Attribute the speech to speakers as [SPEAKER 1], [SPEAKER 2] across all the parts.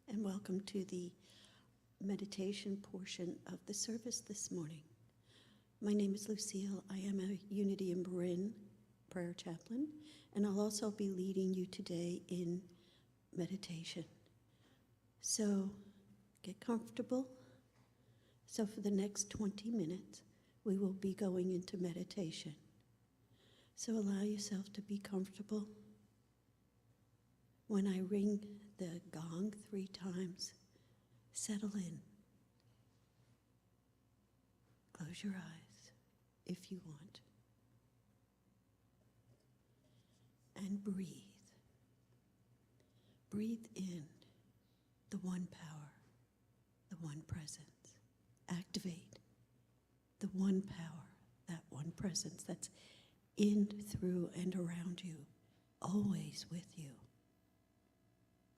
[SPEAKER 1] and welcome to the meditation portion of the service this morning. My name is Lucille. I am a Unity in Marin prayer chaplain, and I'll also be leading you today in meditation. So get comfortable. So for the next 20 minutes, we will be going into meditation. So allow yourself to be comfortable. When I ring the gong 3 times, settle in. Close your eyes if you want. And breathe. Breathe in the one power, the one presence. Activate the one power, that one presence that's in, through, and around you, always with you,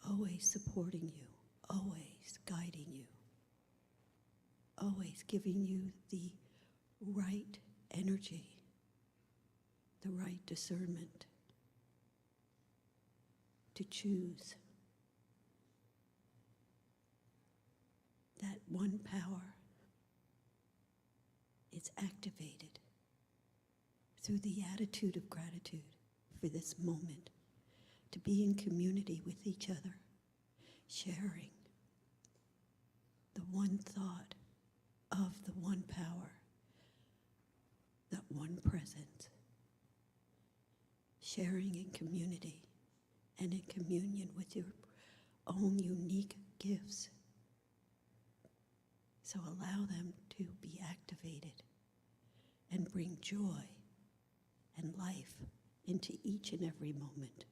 [SPEAKER 1] always supporting you, always guiding you, always giving you the right energy, the right discernment to choose that one power is activated through the attitude of gratitude for this moment, to be in community with each other, sharing the one thought of the one power, that one presence, sharing in community and in communion with your own unique gifts. So allow them to be activated and bring joy and life into each and every moment.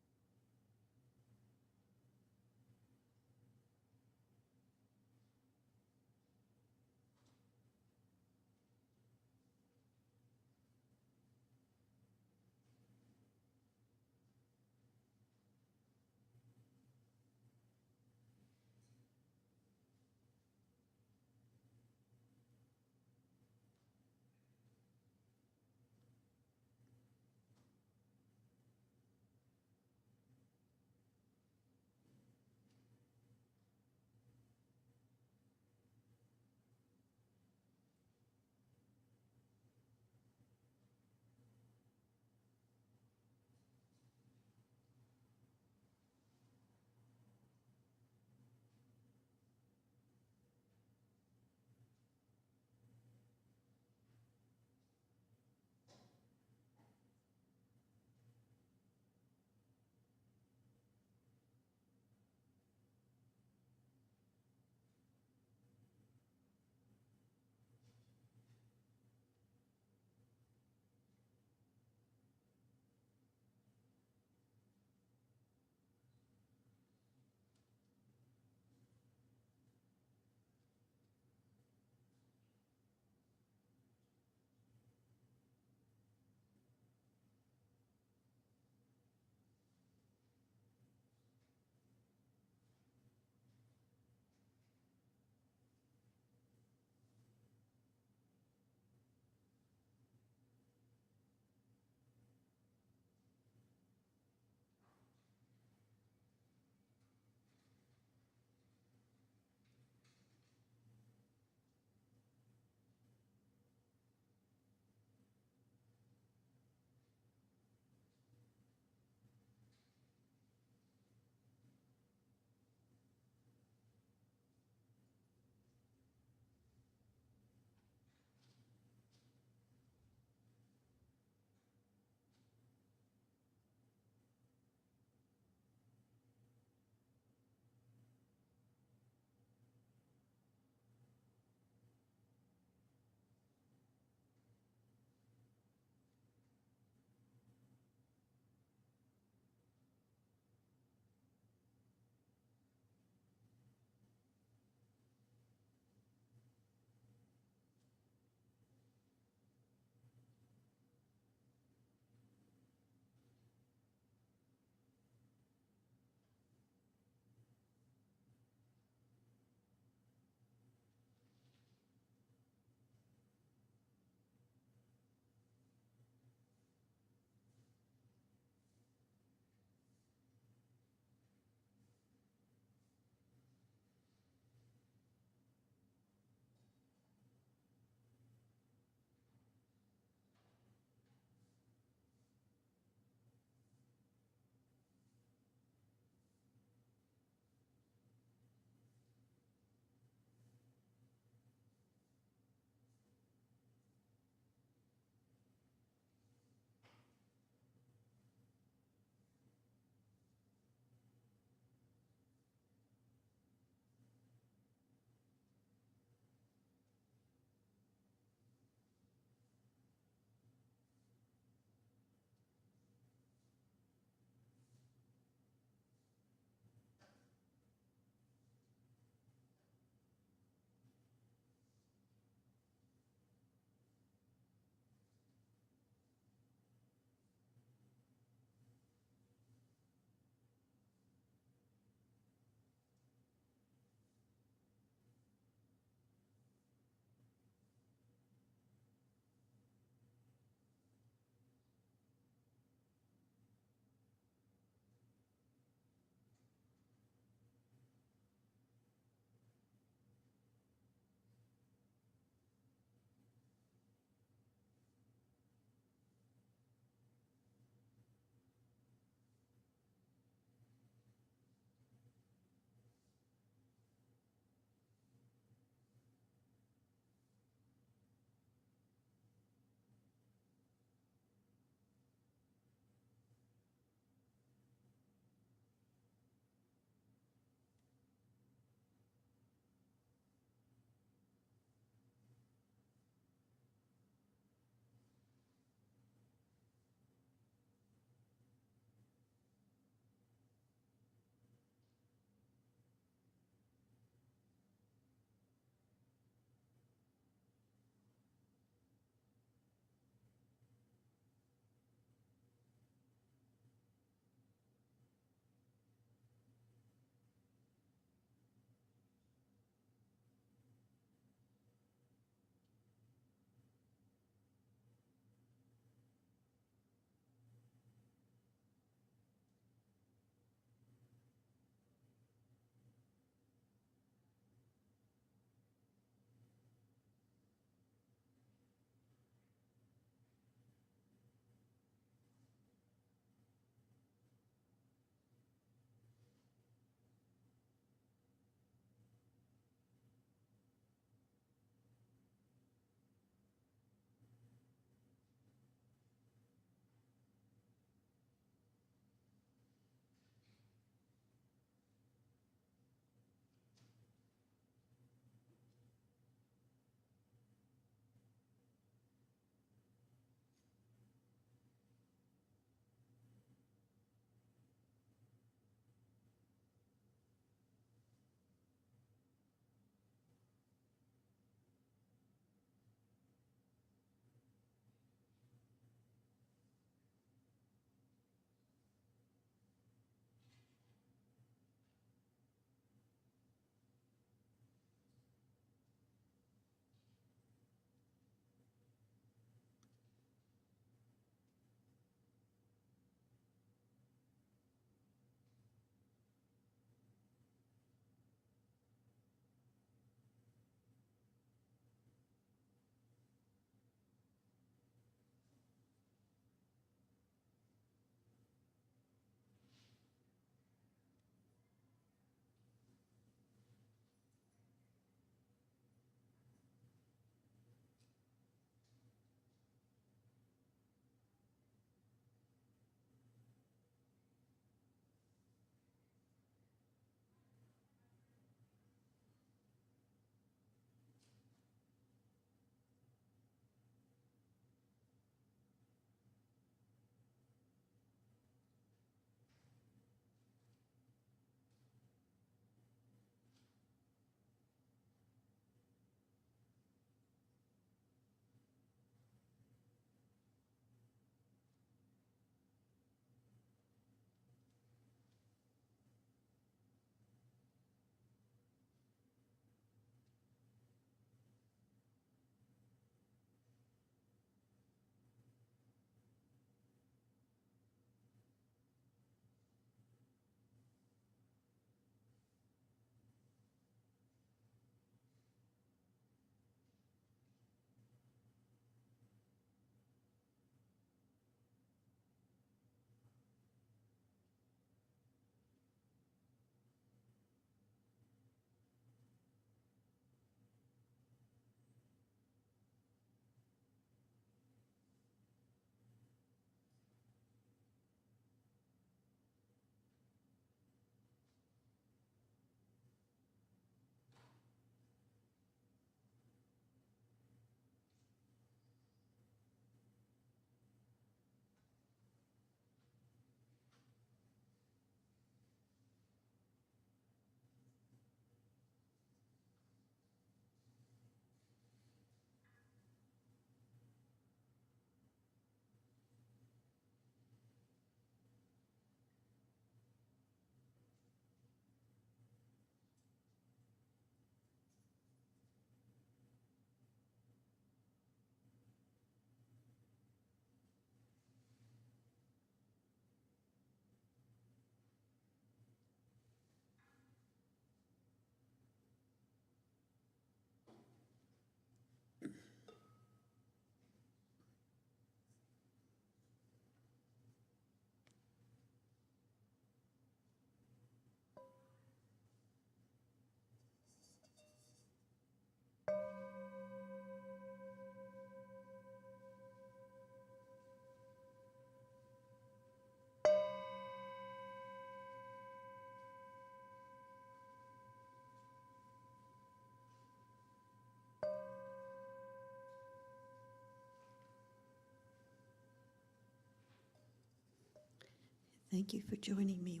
[SPEAKER 1] Thank you for joining me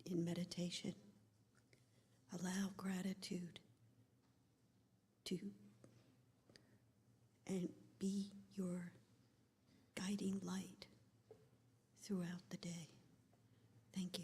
[SPEAKER 1] in meditation. Allow gratitude to and be your guiding light throughout the day. Thank you.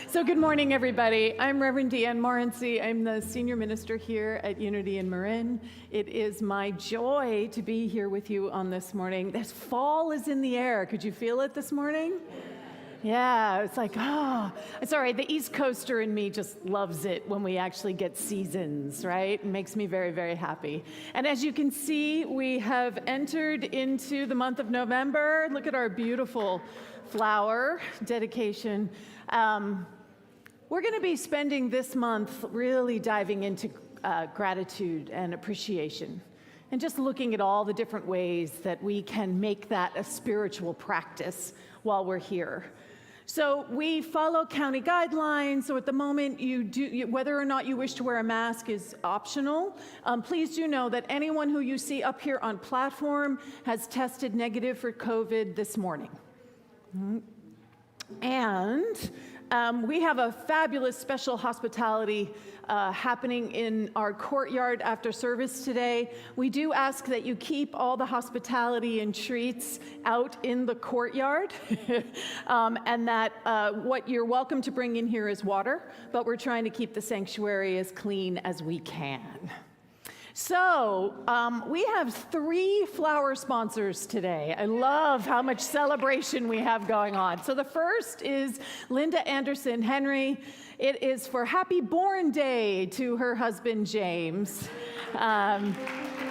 [SPEAKER 2] So good morning, everybody. I'm Reverend DeeAnn Morency. I'm the senior minister here at Unity in Marin. It is my joy to be here with you on this morning. This fall is in the air. Could you feel it this morning? Yeah, it's like, it's all right. The East Coaster in me just loves it when we actually get seasons, right? It makes me very, very happy. And as you can see, we have entered into the month of November. Look at our beautiful flower dedication. We're going to be spending this month really diving into gratitude and appreciation, and just looking at all the different ways that we can make that a spiritual practice while we're here. So we follow county guidelines. So at the moment, whether or not you wish to wear a mask is optional. Please do know that anyone who you see up here on platform has tested negative for COVID this morning. And we have a fabulous special hospitality happening in our courtyard after service today. We do ask that you keep all the hospitality and treats out in the courtyard, and that what you're welcome to bring in here is water, but we're trying to keep the sanctuary as clean as we can. So we have 3 flower sponsors today. I love how much celebration we have going on. So the first is Linda Anderson Henry. It is for Happy Born Day to her husband, James,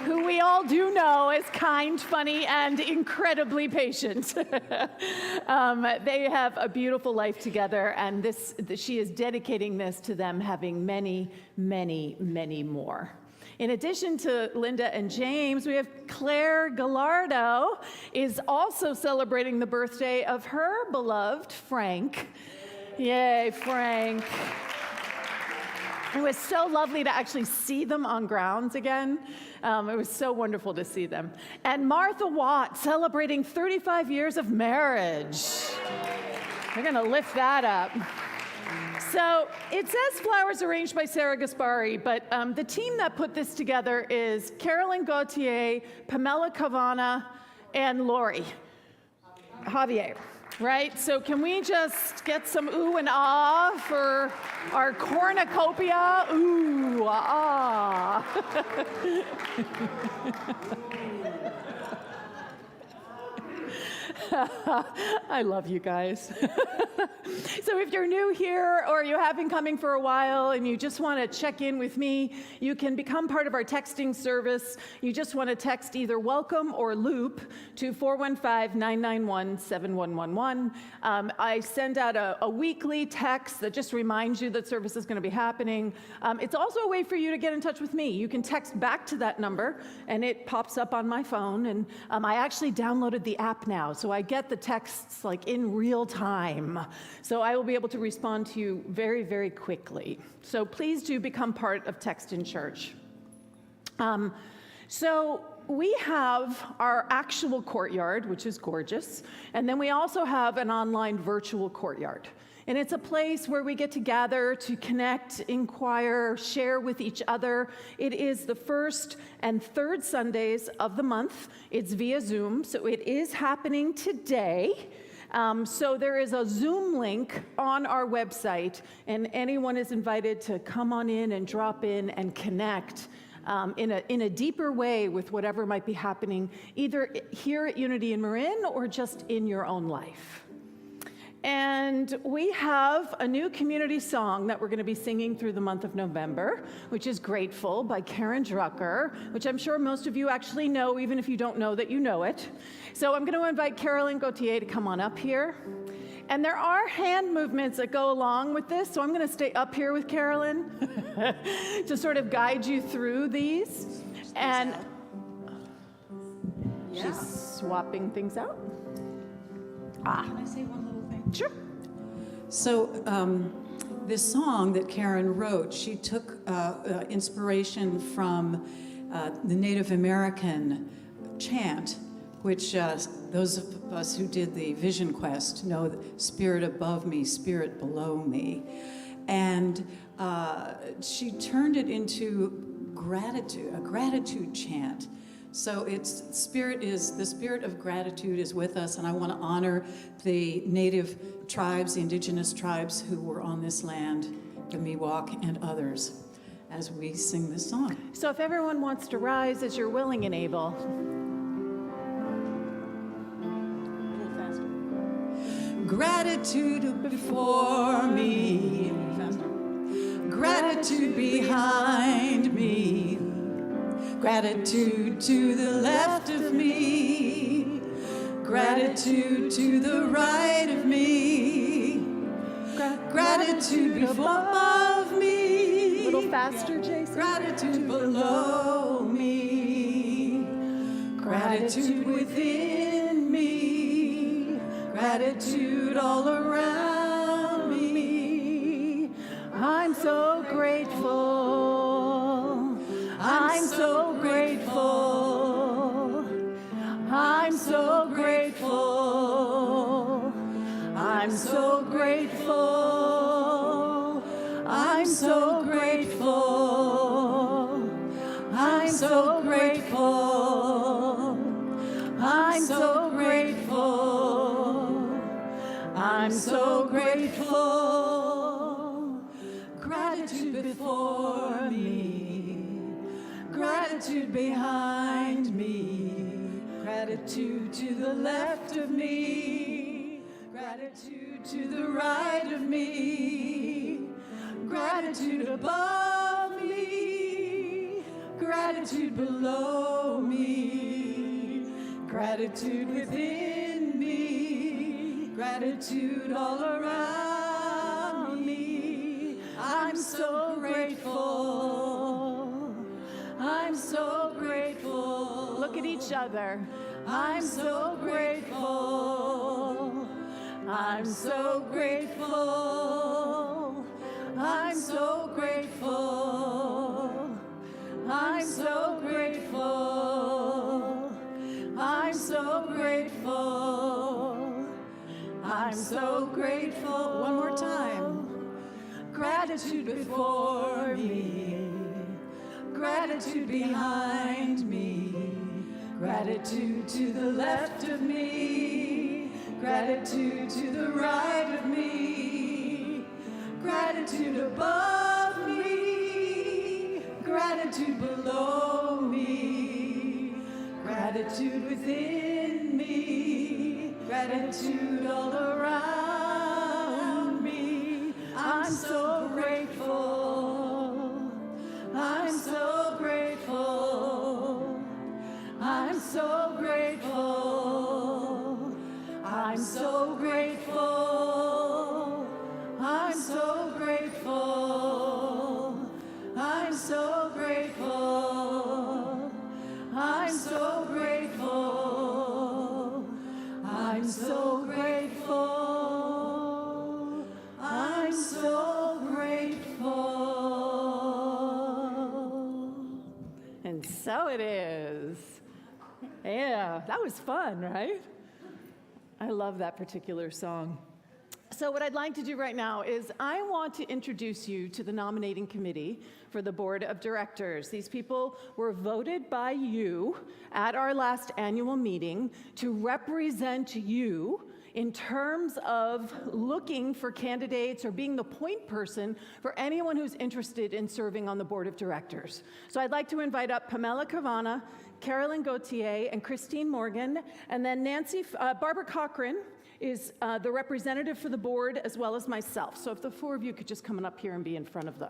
[SPEAKER 2] who we all do know is kind, funny, and incredibly patient. They have a beautiful life together, and she is dedicating this to them having many, many, many more. In addition to Linda and James, we have Claire Gallardo is also celebrating the birthday of her beloved Frank. Yay, Frank. It was so lovely to actually see them on grounds again. It was so wonderful to see them. And Martha Watt celebrating 35 years of marriage. We're going to lift that up. So it says flowers arranged by Sarah Gaspari, but the team that put this together is Carolyn Gauthier, Pamela Cavana, and Lori Javier, right? So can we just get some ooh and ah for our cornucopia? Ooh, ah. I love you guys. So if you're new here or you have been coming for a while and you just want to check in with me, you can become part of our texting service. You just want to text either welcome or loop to 415-991-7111. I send out a weekly text that just reminds you that service is going to be happening. It's also a way for you to get in touch with me. You can text back to that number and it pops up on my phone. And I actually downloaded the app now, so I get the texts like in real time. So I will be able to respond to you very, very quickly. So please do become part of Text in Church. So we have our actual courtyard, which is gorgeous, and then we also have an online virtual courtyard. And it's a place where we get to gather, to connect, inquire, share with each other. It is the first and third Sundays of the month. It's via Zoom, so it is happening today. So there is a Zoom link on our website, and anyone is invited to come on in and drop in and connect in a deeper way with whatever might be happening, either here at Unity in Marin or just in your own life. And we have a new community song that we're going to be singing through the month of November, which is Grateful by Karen Drucker, which I'm sure most of you actually know, even if you don't know that you know it. So I'm going to invite Carolyn Gauthier to come on up here. And there are hand movements that go along with this, so I'm going to stay up here with Carolyn to sort of guide you through these. And she's swapping things out.
[SPEAKER 3] Can I say one little thing?
[SPEAKER 2] Sure.
[SPEAKER 3] So this song that Karen wrote, she took inspiration from the Native American chant, which those of us who did the Vision Quest know, spirit above me, spirit below me. And she turned it into gratitude, a gratitude chant. So the spirit of gratitude is with us, and I want to honor the native tribes, the indigenous tribes who were on this land, the Miwok and others, as we sing this song.
[SPEAKER 2] So if everyone wants to rise as you're willing and able.
[SPEAKER 3] A little faster. Gratitude before me, gratitude behind me, gratitude to the left of me, gratitude to the right of me, gratitude above me,
[SPEAKER 2] A little faster, Jason.
[SPEAKER 3] gratitude below me, gratitude within me, gratitude all around me.
[SPEAKER 2] I'm so grateful. I'm so grateful. I'm so grateful. I'm so grateful. I'm so grateful. I'm so grateful. I'm so grateful. I'm so grateful. Gratitude before me, gratitude behind me, gratitude to the left of me, gratitude to the right of me, gratitude above me, gratitude below me, gratitude within me, gratitude all around me. I'm so grateful. I'm so grateful. Look at each other. I'm so grateful. I'm so grateful. I'm so grateful. I'm so grateful. I'm so grateful. I'm so grateful. One more time. Gratitude before me, gratitude behind me, gratitude to the left of me, gratitude to the right of me, gratitude above me, gratitude below me, gratitude within me, gratitude all around me. I'm so grateful. I'm so grateful. I'm so grateful. I'm so grateful. I'm so grateful. I'm so grateful. I'm so grateful. I'm so grateful. I'm so grateful. And so it is. Yeah, that was fun, right? I love that particular song. So what I'd like to do right now is I want to introduce you to the nominating committee for the board of directors. These people were voted by you at our last annual meeting to represent you in terms of looking for candidates or being the point person for anyone who's interested in serving on the board of directors. So I'd like to invite up Pamela Cavana, Carolyn Gauthier, and Christine Morgan, and then Barbara Cochran is the representative for the board, as well as myself. So if the four of you could just come on up here and be in front of the...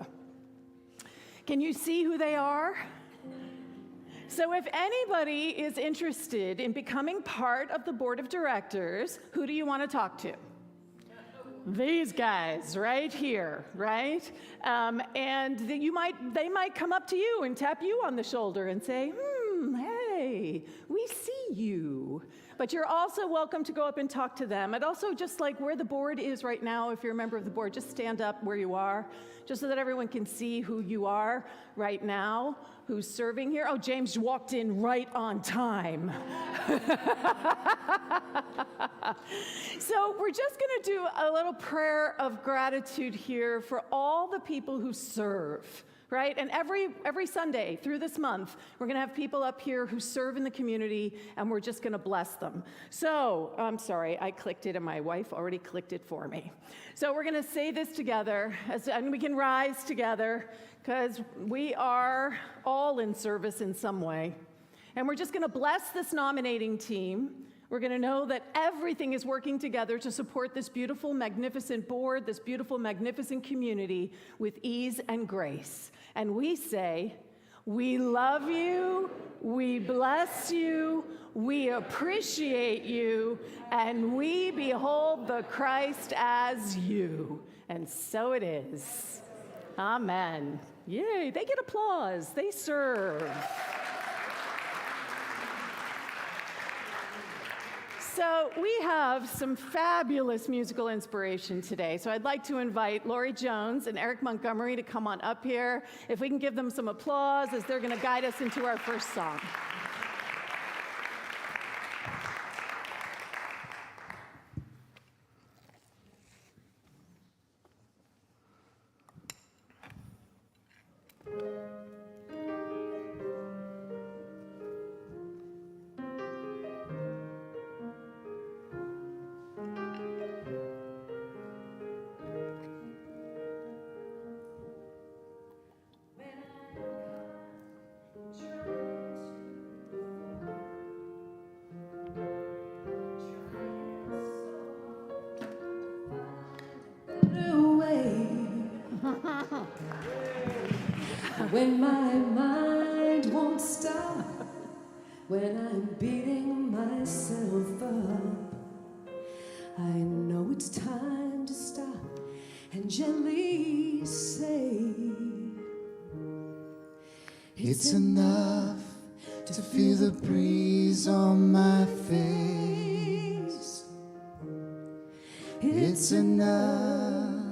[SPEAKER 2] Can you see who they are? So if anybody is interested in becoming part of the board of directors, who do you want to talk to? These guys right here, right? And they might come up to you and tap you on the shoulder and say, hey, we see you. But you're also welcome to go up and talk to them. And also just like where the board is right now, if you're a member of the board, just stand up where you are, just so that everyone can see who you are right now, who's serving here. Oh, James walked in right on time. So we're just going to do a little prayer of gratitude here for all the people who serve. Right? And every Sunday through this month, we're going to have people up here who serve in the community, and we're just going to bless them. So, I'm sorry, I clicked it, and my wife already clicked it for me. So we're going to say this together, and we can rise together, because we are all in service in some way. And we're just going to bless this nominating team We're going to know that everything is working together to support this beautiful, magnificent board, this beautiful, magnificent community with ease and grace. And we say, we love you, we bless you, we appreciate you, and we behold the Christ as you. And so it is. Amen. Yay, they get applause. They serve. So we have some fabulous musical inspiration today. So I'd like to invite Lori Jones and Eric Montgomery to come on up here. If we can give them some applause as they're going to guide us into our first song.
[SPEAKER 4] When my mind won't stop, when I'm beating myself up, I know it's time to stop and gently say,
[SPEAKER 5] it's enough to feel the breeze on my face. It's enough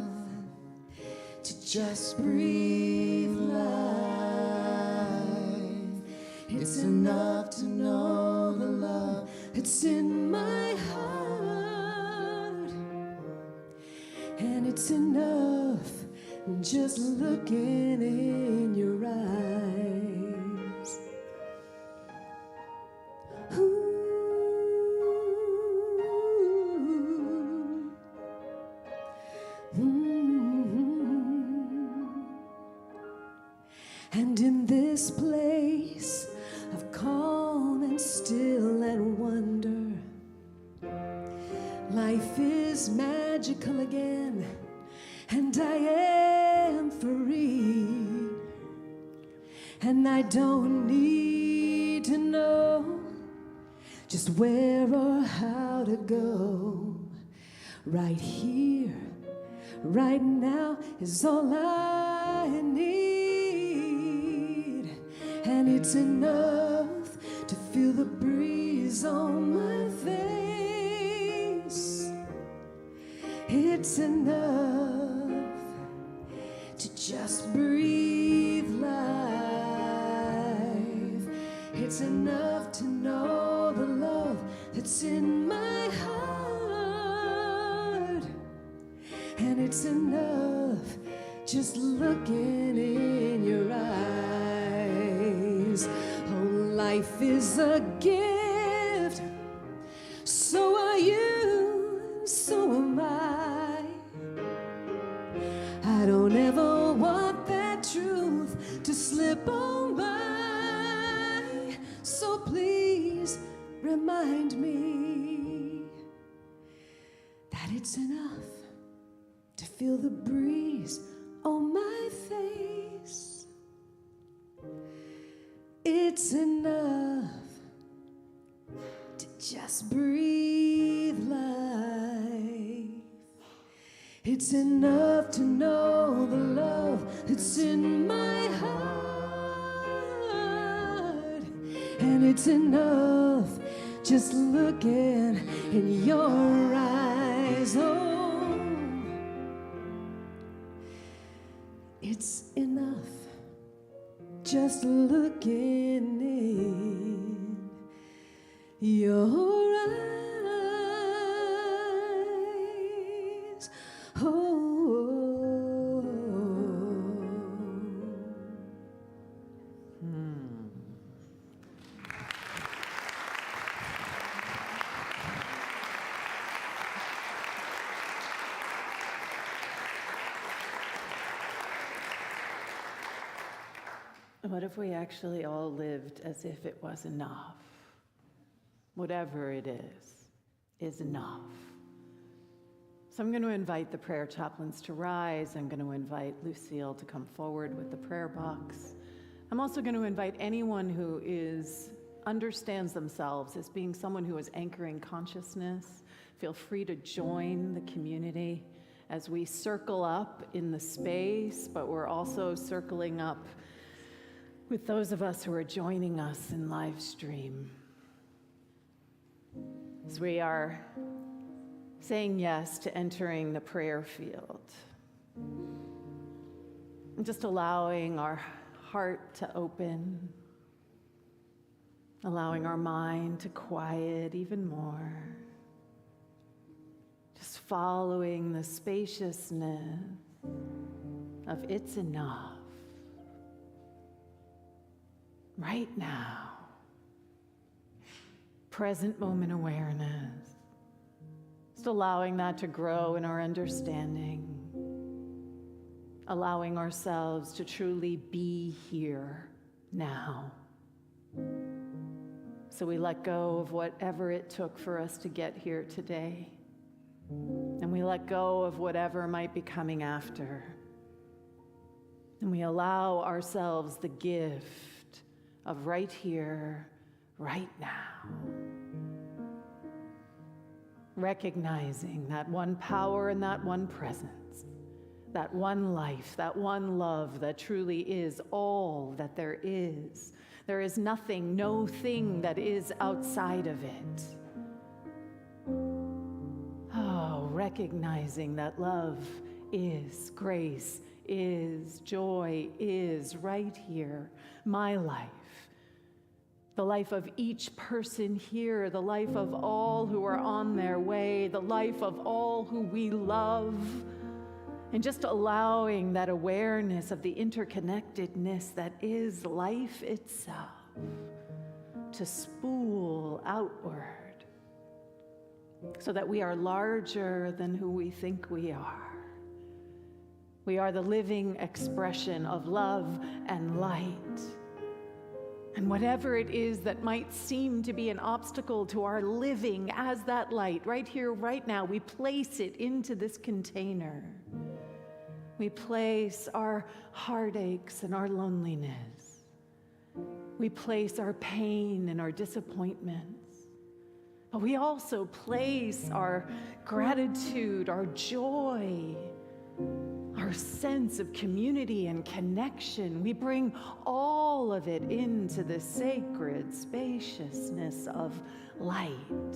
[SPEAKER 5] to just breathe life. It's enough to know the love
[SPEAKER 4] It's in my heart, and it's enough just looking in your eyes. Ooh. And in this place of calm and still and wonder, life is magical again, and I am free. And I don't need to know just where or how to go. Right here, right now is all I need. And it's enough to feel the breeze on my face. It's enough to just breathe life. It's enough to know the love that's in my heart. And it's enough just looking in your eyes. Oh, life is a gift. So are you, and so am I. I don't ever want that truth to slip on by. So please remind me that it's enough to feel the breeze on my face. It's enough to just breathe life. It's enough to know the love that's in my heart. And it's enough just looking in your eyes. Oh, it's enough just looking in your eyes. Oh.
[SPEAKER 2] What if we actually all lived as if it was enough? whatever it is enough. So I'm going to invite the prayer chaplains to rise. I'm going to invite Lucille to come forward with the prayer box. I'm also going to invite anyone who understands themselves as being someone who is anchoring consciousness. Feel free to join the community as we circle up in the space, but we're also circling up with those of us who are joining us in live stream. As we are saying yes to entering the prayer field, and just allowing our heart to open, allowing our mind to quiet even more, just following the spaciousness of it's enough right now. Present moment awareness, just allowing that to grow in our understanding, allowing ourselves to truly be here now. So we let go of whatever it took for us to get here today, and we let go of whatever might be coming after, and we allow ourselves the gift of right here, right now. Recognizing that one power and that one presence, that one life, that one love that truly is all that there is. There is nothing, no thing that is outside of it. Oh, recognizing that love is, grace is, joy is right here, my life. The life of each person here, the life of all who are on their way, the life of all who we love, and just allowing that awareness of the interconnectedness that is life itself to spool outward so that we are larger than who we think we are. We are the living expression of love and light. And whatever it is that might seem to be an obstacle to our living as that light, right here, right now, we place it into this container. We place our heartaches and our loneliness. We place our pain and our disappointments. But we also place our gratitude, our joy, our sense of community and connection. We bring all of it into the sacred spaciousness of light.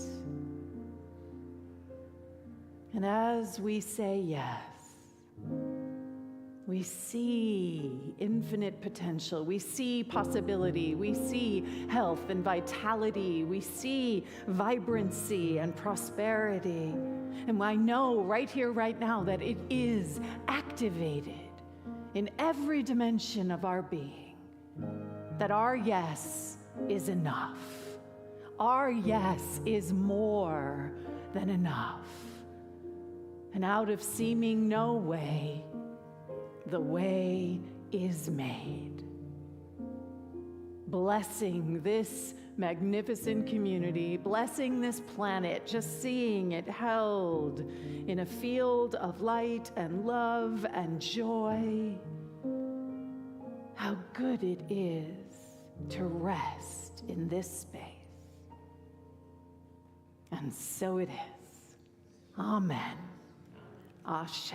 [SPEAKER 2] And as we say yes, we see infinite potential. We see possibility. We see health and vitality. We see vibrancy and prosperity. And I know right here, right now, that it is activated in every dimension of our being, that our yes is enough. Our yes is more than enough. And out of seeming no way, the way is made. Blessing this magnificent community, blessing this planet, just seeing it held in a field of light and love and joy. How good it is to rest in this space. And so it is. Amen. Ashe.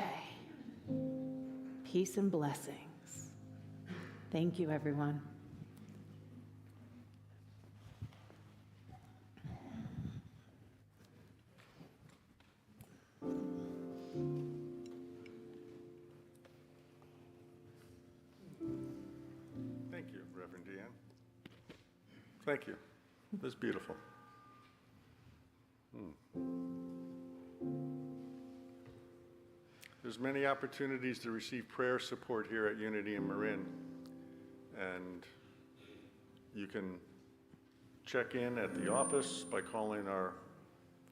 [SPEAKER 2] Peace and blessings. Thank you, everyone.
[SPEAKER 6] Thank you, Reverend DeeAnn. Thank you. That's beautiful. There's many opportunities to receive prayer support here at Unity in Marin, and you can check in at the office by calling our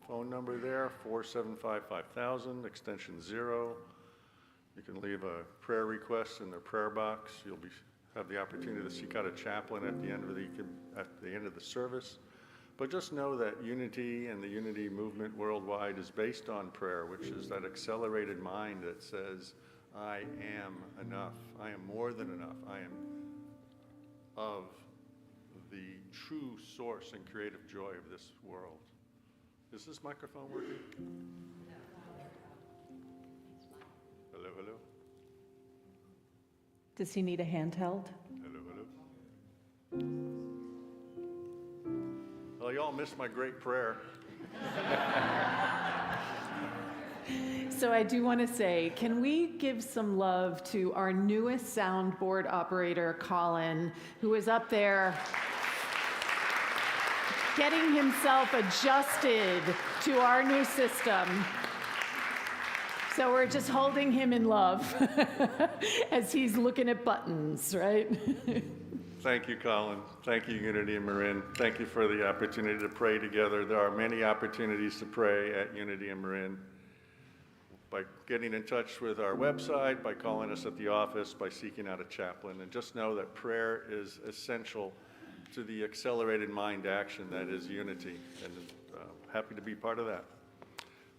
[SPEAKER 6] phone number there, 475-5000, extension 0. You can leave a prayer request in the prayer box. You'll have the opportunity to seek out a chaplain at the end of the service. But just know that unity and the unity movement worldwide is based on prayer, which is that accelerated mind that says, I am enough. I am more than enough. I am of the true source and creative joy of this world. Is this microphone working? Hello, hello?
[SPEAKER 2] Does he need a handheld?
[SPEAKER 6] Hello, hello? Well, y'all missed my great prayer.
[SPEAKER 2] So I do want to say, can we give some love to our newest soundboard operator, Colin, who is up there getting himself adjusted to our new system. So we're just holding him in love as he's looking at buttons, right?
[SPEAKER 6] Thank you, Colin. Thank you, Unity and Marin. Thank you for the opportunity to pray together. There are many opportunities to pray at Unity and Marin. By getting in touch with our website, by calling us at the office, by seeking out a chaplain. And just know that prayer is essential to the accelerated mind action that is unity. And happy to be part of that.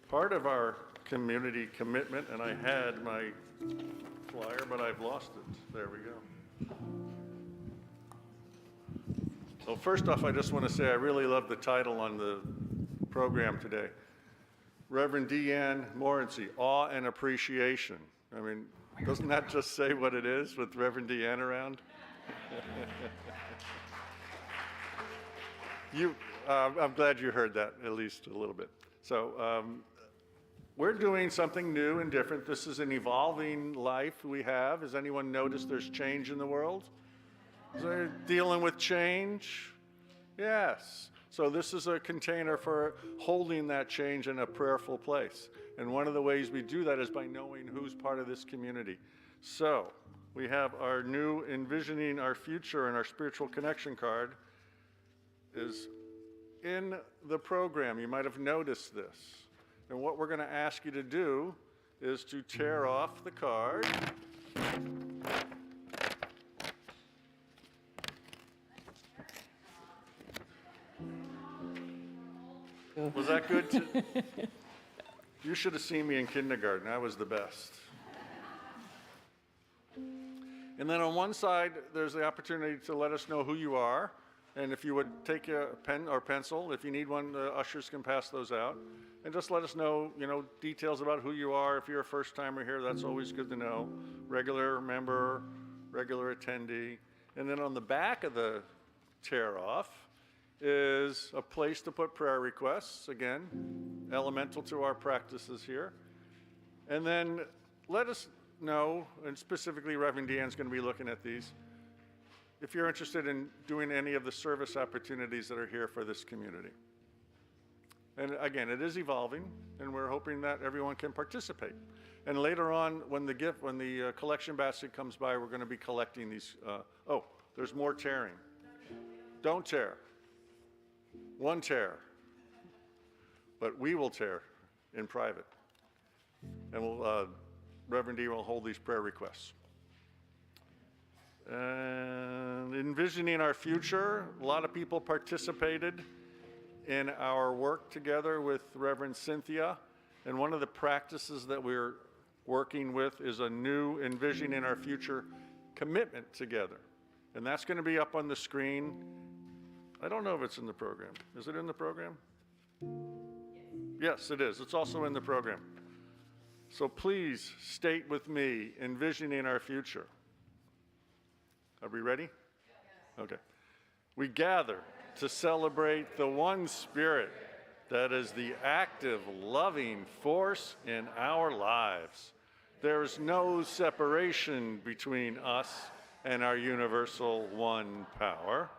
[SPEAKER 6] Part of our community commitment, and I had my flyer, but I've lost it. There we go. So first off, I just want to say I really love the title on the program today. Reverend DeeAnn Morency, Awe and Appreciation. I mean, doesn't that just say what it is with Reverend DeeAnn around? I'm glad you heard that at least a little bit. So we're doing something new and different. This is an evolving life we have. Has anyone noticed there's change in the world? Is there dealing with change? Yes. So this is a container for holding that change in a prayerful place. And one of the ways we do that is by knowing who's part of this community. So we have our new Envisioning Our Future and our Spiritual Connection card is in the program. You might have noticed this. And what we're going to ask you to do is to tear off the card. Was that good? You should have seen me in kindergarten. I was the best. And then on one side, there's the opportunity to let us know who you are. And if you would take a pen or pencil, if you need one, the ushers can pass those out. And just let us know, details about who you are. If you're a first timer here, that's always good to know. Regular member, regular attendee. And then on the back of the tear off is a place to put prayer requests, again, elemental to our practices here. And then let us know, and specifically Reverend DeeAnn's going to be looking at these, if you're interested in doing any of the service opportunities that are here for this community. And again, it is evolving, and we're hoping that everyone can participate. And later on, when the collection basket comes by, we're going to be collecting these. There's more tearing. Don't tear. One tear. But we will tear in private. And Reverend D will hold these prayer requests. And envisioning our future, a lot of people participated in our work together with Reverend Cynthia. And one of the practices that we're working with is a new envisioning our future commitment together. And that's going to be up on the screen. I don't know if it's in the program. Is it in the program? Yes, it is. It's also in the program. So please state with me, envisioning our future. Are we ready? Okay. We gather to celebrate the one Spirit that is the active, loving force in our lives. There is no separation between us and our universal one power.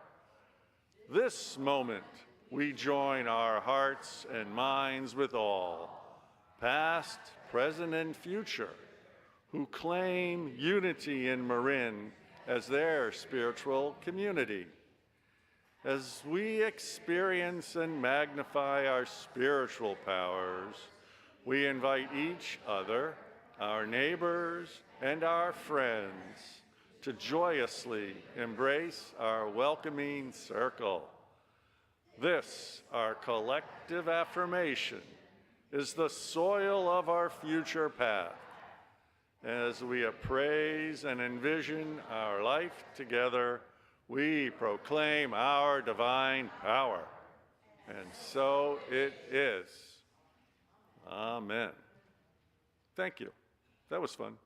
[SPEAKER 6] This moment, we join our hearts and minds with all, past, present, and future, who claim unity in Marin as their spiritual community. As we experience and magnify our spiritual powers, we invite each other, our neighbors, and our friends to joyously embrace our welcoming circle. This, our collective affirmation, is the soil of our future path as we appraise and envision our life together. We proclaim our divine power. And so it is. Amen. Thank you. That was fun.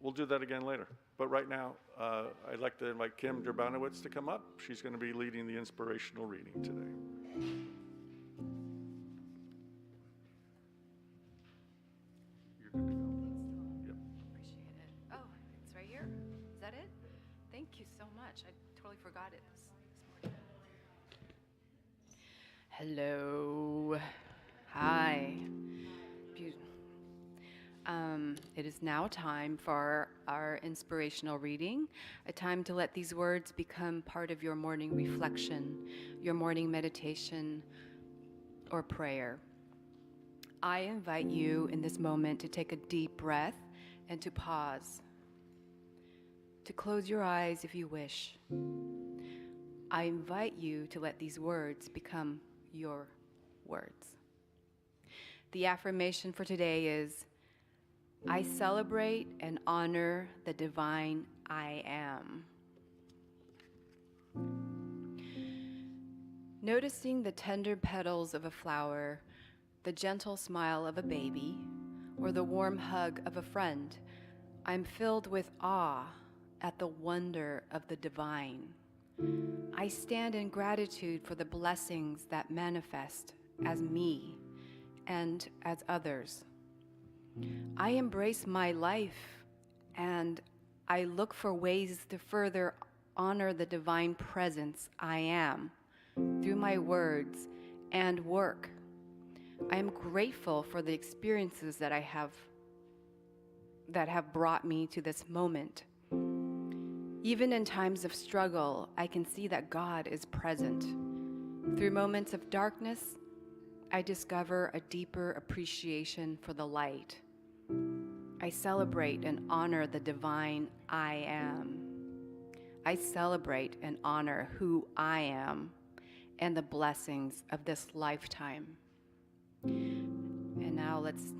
[SPEAKER 6] We'll do that again later. But right now, I'd like to invite Kim Durbanowitz to come up. She's going to be leading the inspirational reading today. You're good to go. Yep.
[SPEAKER 7] Appreciate it. Oh, it's right here. Is that it? Thank you so much. I totally forgot it this morning. Hello. Hi. It is now time for our inspirational reading, a time to let these words become part of your morning reflection, your morning meditation, or prayer. I invite you in this moment to take a deep breath and to pause, to close your eyes if you wish. I invite you to let these words become your words. The affirmation for today is, I celebrate and honor the divine I am. Noticing the tender petals of a flower, the gentle smile of a baby, or the warm hug of a friend, I'm filled with awe at the wonder of the divine. I stand in gratitude for the blessings that manifest as me and as others. I embrace my life and I look for ways to further honor the divine presence I am through my words and work. I am grateful for the experiences that have brought me to this moment. Even in times of struggle, I can see that God is present. Through moments of darkness, I discover a deeper appreciation for the light. I celebrate and honor the divine I am. I celebrate and honor who I am and the blessings of this lifetime. And now let's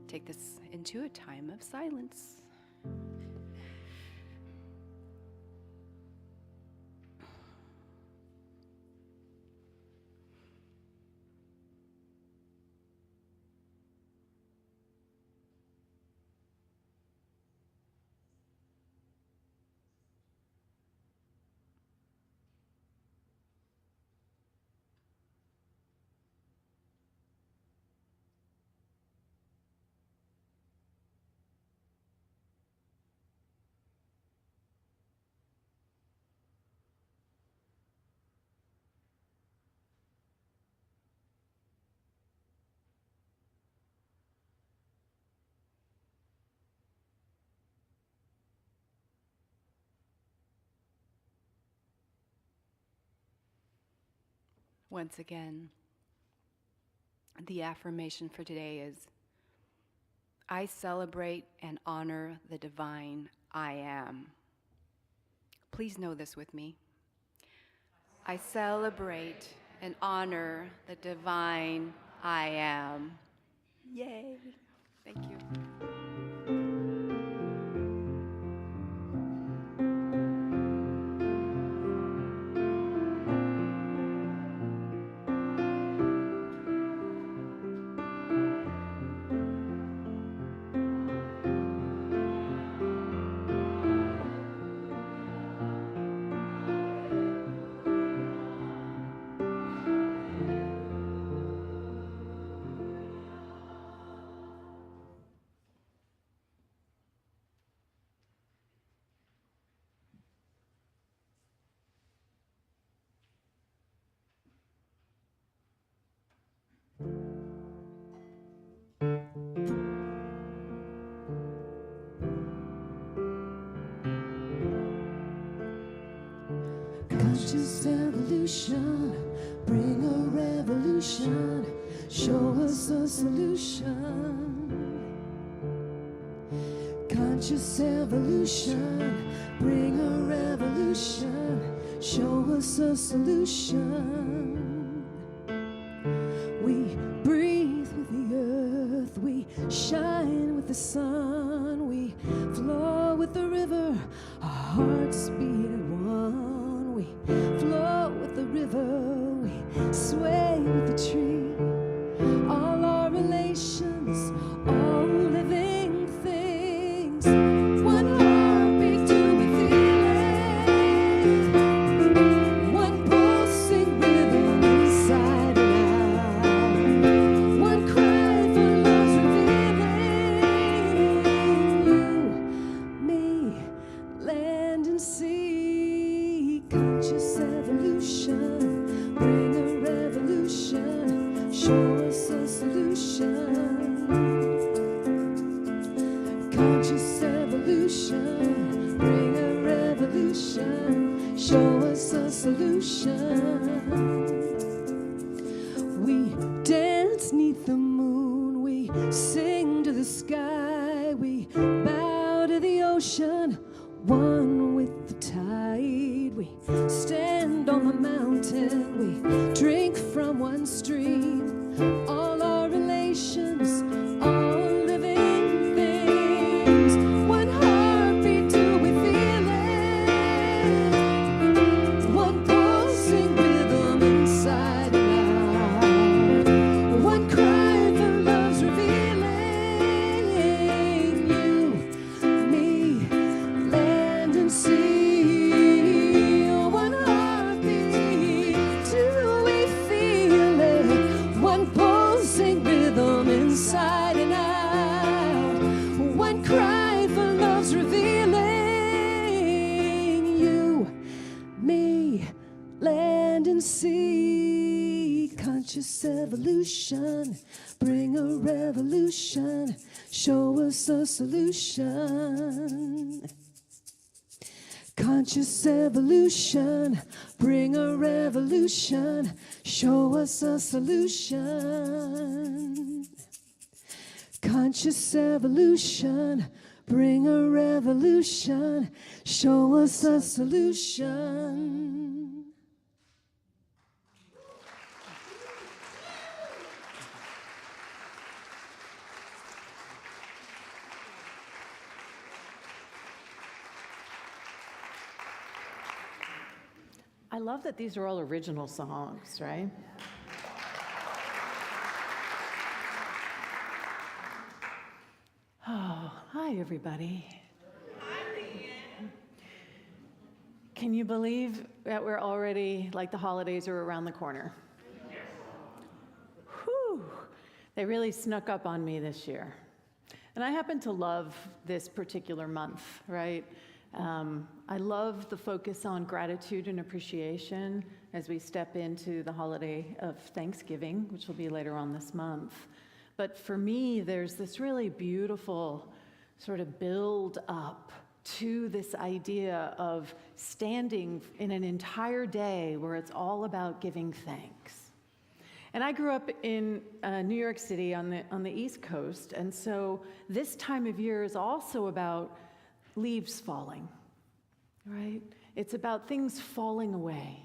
[SPEAKER 7] take this into a time of silence. Once again, the affirmation for today is, I celebrate and honor the divine I am. Please know this with me. I celebrate and honor the divine I am. Yay! Thank you.
[SPEAKER 4] Conscious evolution, bring a revolution, show us a solution. Conscious evolution, bring a revolution, show us a solution. We breathe with the earth, we shine with the sun, we flow with the river, our hearts beat at one. We flow with the river, we sway with the tree. All our relations, all living things, one heartbeat do we feel it, one pulsing rhythm inside and out, one cry for love's revealing. You, me, land and sea, conscious evolution, bring a revolution, show us a solution. Conscious evolution, bring a revolution, show us a solution. We dance neath the moon, we sing to the sky, we bow to the ocean, one with the tide. We stand on the mountain, we drink from one stream. All our relations, all living things, one heartbeat do we feel it, one pulsing rhythm inside and out, one cry for love's revealing. You, me, land and sea, one heartbeat do we feel it, one pulsing rhythm inside and out, one cry for love's revealing. You, me, land and sea, conscious evolution, bring a revolution, show us a solution. Conscious evolution, bring a revolution, show us a solution. Conscious evolution, bring a revolution, show us a solution.
[SPEAKER 2] I love that these are all original songs, right? Oh, hi, everybody. Can you believe that we're already, like, the holidays are around the corner? Whew, they really snuck up on me this year. And I happen to love this particular month, right? I love the focus on gratitude and appreciation as we step into the holiday of Thanksgiving, which will be later on this month. But for me, there's this really beautiful sort of build up to this idea of standing in an entire day where it's all about giving thanks. And I grew up in New York City on the East Coast, and so this time of year is also about leaves falling, right? It's about things falling away.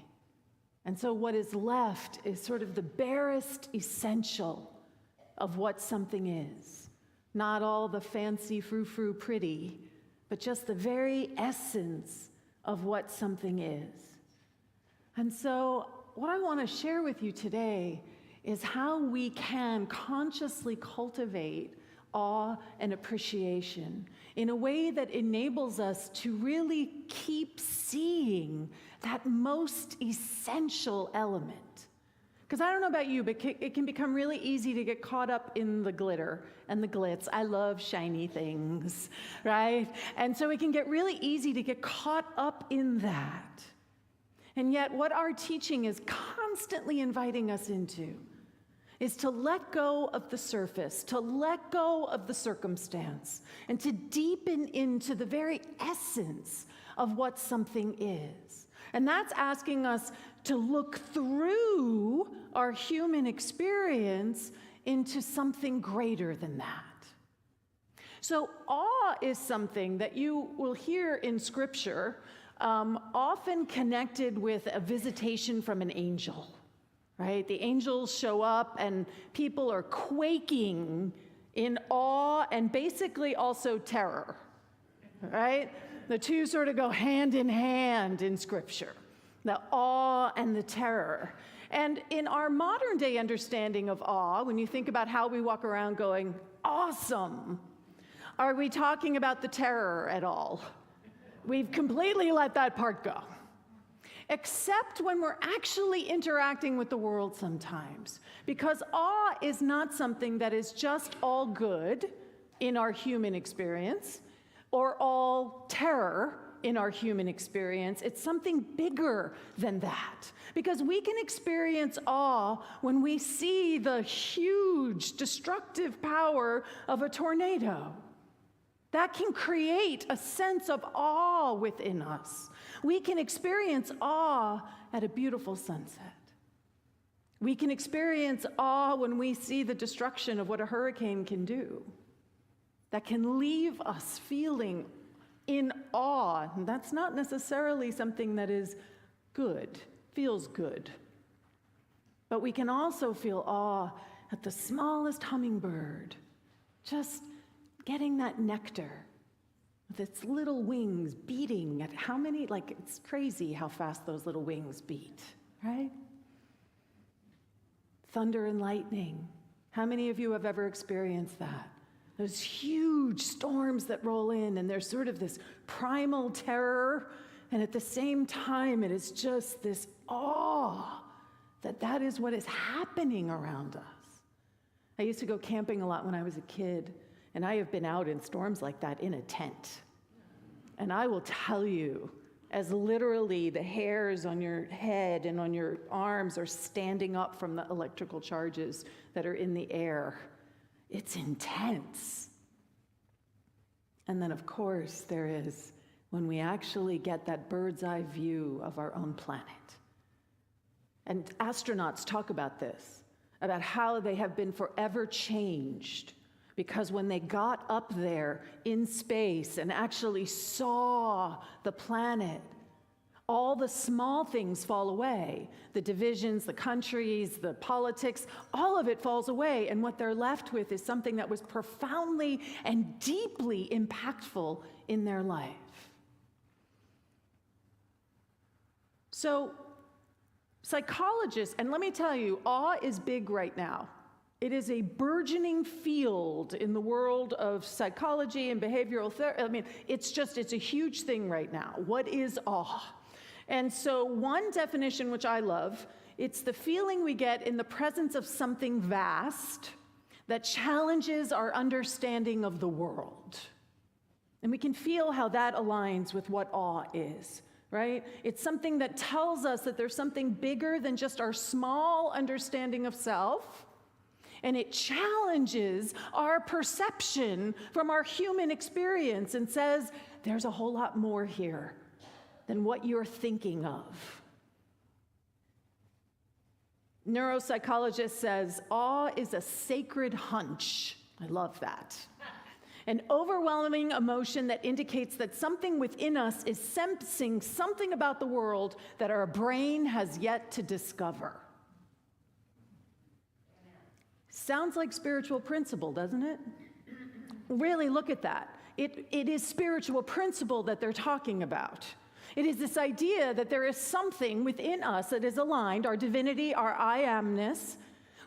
[SPEAKER 2] And so what is left is sort of the barest essential of what something is. Not all the fancy frou-frou pretty, but just the very essence of what something is. And so what I want to share with you today is how we can consciously cultivate awe and appreciation in a way that enables us to really keep seeing that most essential element. Because I don't know about you, but it can become really easy to get caught up in the glitter and the glitz. I love shiny things, right? And so it can get really easy to get caught up in that. And yet what our teaching is constantly inviting us into is to let go of the surface, to let go of the circumstance, and to deepen into the very essence of what something is. And that's asking us to look through our human experience into something greater than that. So awe is something that you will hear in Scripture, often connected with a visitation from an angel, right? The angels show up and people are quaking in awe and basically also terror, right? The two sort of go hand in hand in Scripture, the awe and the terror. And in our modern day understanding of awe, when you think about how we walk around going, awesome, are we talking about the terror at all? We've completely let that part go. Except when we're actually interacting with the world sometimes. Because awe is not something that is just all good in our human experience or all terror in our human experience. It's something bigger than that. Because we can experience awe when we see the huge destructive power of a tornado. That can create a sense of awe within us. We can experience awe at a beautiful sunset. We can experience awe when we see the destruction of what a hurricane can do. That can leave us feeling in awe. And that's not necessarily something that is good, feels good. But we can also feel awe at the smallest hummingbird, just getting that nectar with its little wings beating at how many, like it's crazy how fast those little wings beat, right? Thunder and lightning. How many of you have ever experienced that? Those huge storms that roll in and there's sort of this primal terror, and at the same time it is just this awe that is what is happening around us. I used to go camping a lot when I was a kid. And I have been out in storms like that in a tent. And I will tell you, as literally the hairs on your head and on your arms are standing up from the electrical charges that are in the air, it's intense. And then, of course, there is when we actually get that bird's eye view of our own planet. And astronauts talk about this, about how they have been forever changed. Because when they got up there in space and actually saw the planet, all the small things fall away. The divisions, the countries, the politics, all of it falls away. And what they're left with is something that was profoundly and deeply impactful in their life. So, psychologists, and let me tell you, awe is big right now. It is a burgeoning field in the world of psychology and behavioral therapy. I mean, it's a huge thing right now. What is awe? And so one definition, which I love, it's the feeling we get in the presence of something vast that challenges our understanding of the world. And we can feel how that aligns with what awe is, right? It's something that tells us that there's something bigger than just our small understanding of self. And it challenges our perception from our human experience and says, there's a whole lot more here than what you're thinking of. Neuropsychologist says, awe is a sacred hunch. I love that. An overwhelming emotion that indicates that something within us is sensing something about the world that our brain has yet to discover. Sounds like spiritual principle, doesn't it? Really look at that. It is spiritual principle that they're talking about. It is this idea that there is something within us that is aligned, our divinity, our I amness,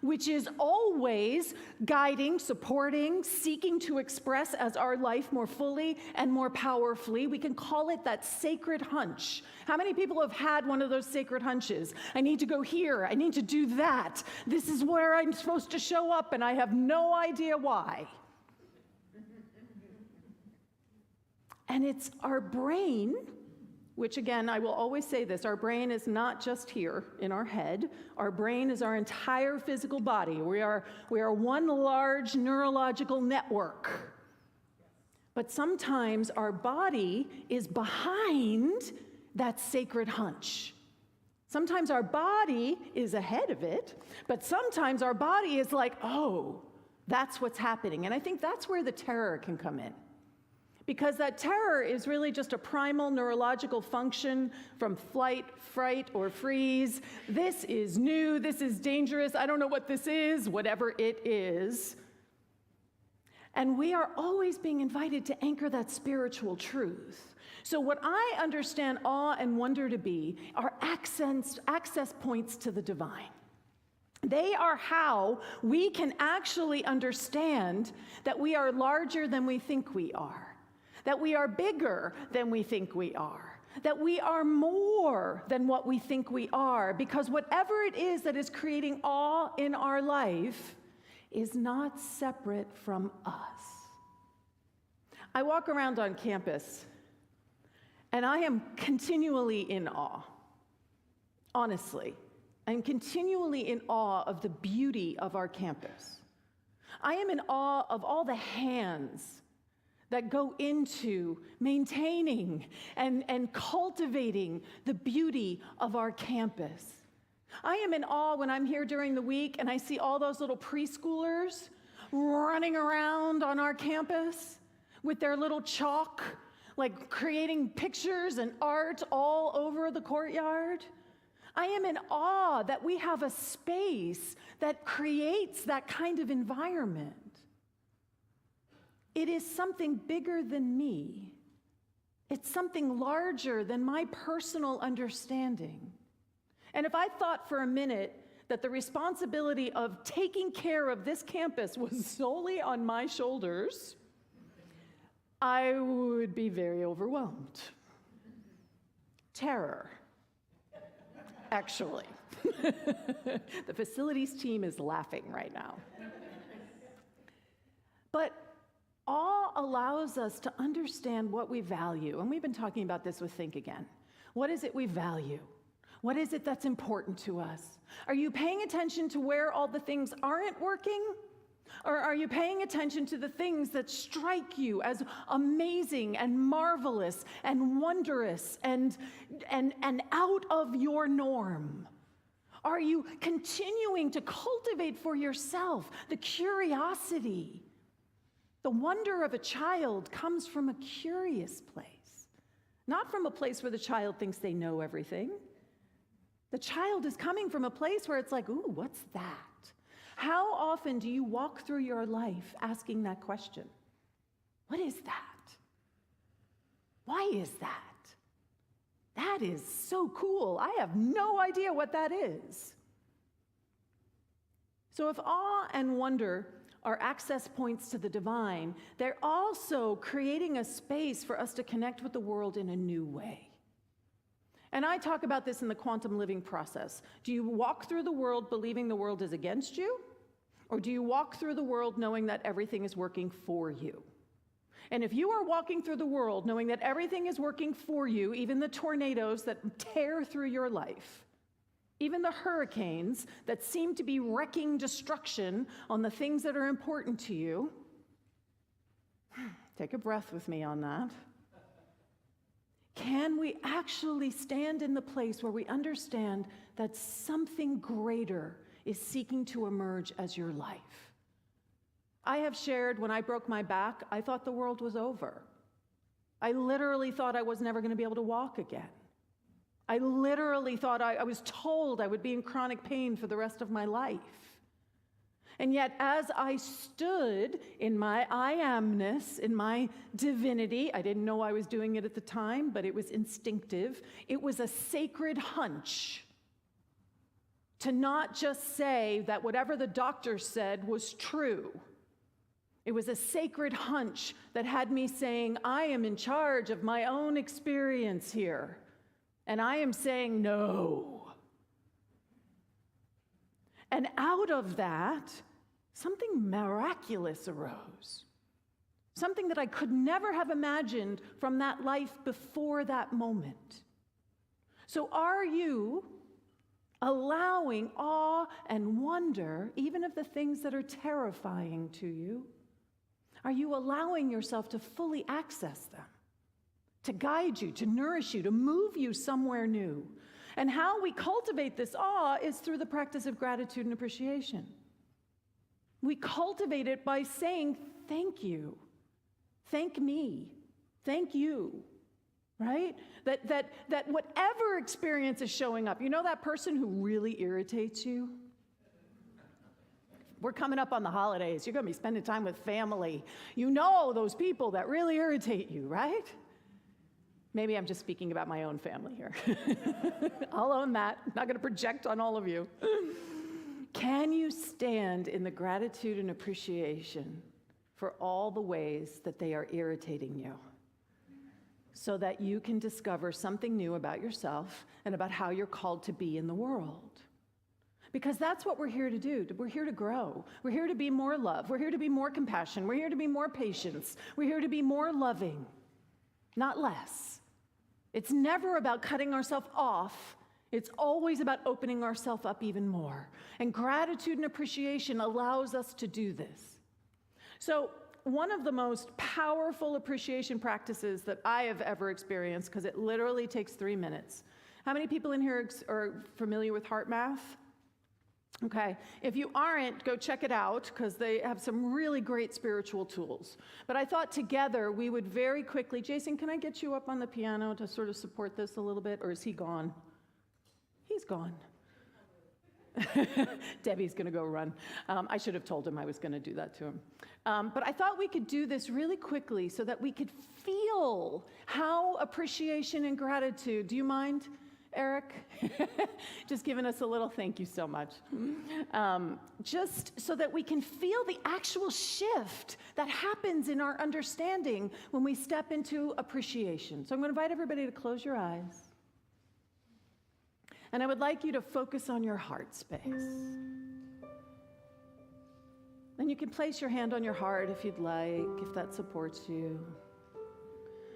[SPEAKER 2] which is always guiding, supporting, seeking to express as our life more fully and more powerfully. We can call it that sacred hunch. How many people have had one of those sacred hunches? I need to go here. I need to do that. This is where I'm supposed to show up, and I have no idea why. And it's our brain, which again, I will always say this, our brain is not just here in our head. Our brain is our entire physical body. We are one large neurological network. But sometimes our body is behind that sacred hunch. Sometimes our body is ahead of it, but sometimes our body is like, oh, That's what's happening. And I think that's where the terror can come in. Because that terror is really just a primal neurological function from flight, fright, or freeze. This is new, this is dangerous, I don't know what this is, whatever it is. And we are always being invited to anchor that spiritual truth. So what I understand awe and wonder to be are access points to the divine. They are how we can actually understand that we are larger than we think we are. That we are bigger than we think we are, that we are more than what we think we are, because whatever it is that is creating awe in our life is not separate from us. I walk around on campus, and I am continually in awe. Honestly, I'm continually in awe of the beauty of our campus. I am in awe of all the hands that go into maintaining and cultivating the beauty of our campus. I am in awe when I'm here during the week and I see all those little preschoolers running around on our campus with their little chalk, like creating pictures and art all over the courtyard. I am in awe that we have a space that creates that kind of environment. It is something bigger than me. It's something larger than my personal understanding. And if I thought for a minute that the responsibility of taking care of this campus was solely on my shoulders, I would be very overwhelmed. Terror, actually. The facilities team is laughing right now. But awe allows us to understand what we value. And we've been talking about this with Think Again. What is it we value? What is it that's important to us? Are you paying attention to where all the things aren't working? Or are you paying attention to the things that strike you as amazing and marvelous and wondrous and out of your norm? Are you continuing to cultivate for yourself the curiosity? The wonder of a child comes from a curious place, not from a place where the child thinks they know everything. The child is coming from a place where it's like, ooh, what's that? How often do you walk through your life asking that question? What is that? Why is that? That is so cool. I have no idea what that is. So if awe and wonder are access points to the divine, they're also creating a space for us to connect with the world in a new way. And I talk about this in the quantum living process. Do you walk through the world believing the world is against you? Or do you walk through the world knowing that everything is working for you? And if you are walking through the world knowing that everything is working for you, even the tornadoes that tear through your life, even the hurricanes that seem to be wreaking destruction on the things that are important to you, take a breath with me on that. Can we actually stand in the place where we understand that something greater is seeking to emerge as your life? I have shared when I broke my back, I thought the world was over. I literally thought I was never going to be able to walk again. I literally thought I was told I would be in chronic pain for the rest of my life. And yet, as I stood in my I amness, in my divinity, I didn't know I was doing it at the time, but it was instinctive. It was a sacred hunch to not just say that whatever the doctor said was true. It was a sacred hunch that had me saying, I am in charge of my own experience here. And I am saying no. And out of that, something miraculous arose. Something that I could never have imagined from that life before that moment. So are you allowing awe and wonder, even of the things that are terrifying to you? Are you allowing yourself to fully access them? To guide you, to nourish you, to move you somewhere new. And how we cultivate this awe is through the practice of gratitude and appreciation. We cultivate it by saying, thank you, thank me, thank you, right? That whatever experience is showing up, you know that person who really irritates you? We're coming up on the holidays. You're going to be spending time with family. You know those people that really irritate you, right? Maybe I'm just speaking about my own family here. I'll own that. I'm not going to project on all of you. Can you stand in the gratitude and appreciation for all the ways that they are irritating you so that you can discover something new about yourself and about how you're called to be in the world? Because that's what we're here to do. We're here to grow. We're here to be more love. We're here to be more compassion. We're here to be more patience. We're here to be more loving, not less. It's never about cutting ourselves off. It's always about opening ourselves up even more. And gratitude and appreciation allows us to do this. So one of the most powerful appreciation practices that I have ever experienced, because it literally takes 3 minutes. How many people in here are familiar with heart math? Okay, if you aren't, go check it out, because they have some really great spiritual tools. But I thought together we would very quickly, Jason, can I get you up on the piano to sort of support this a little bit, or is he gone? He's gone. Debbie's going to go run. I should have told him I was going to do that to him. But I thought we could do this really quickly so that we could feel how appreciation and gratitude, do you mind, Eric? Just giving us a little thank you so much. Just so that we can feel the actual shift that happens in our understanding when we step into appreciation. So I'm going to invite everybody to close your eyes. And I would like you to focus on your heart space. And you can place your hand on your heart if you'd like, if that supports you.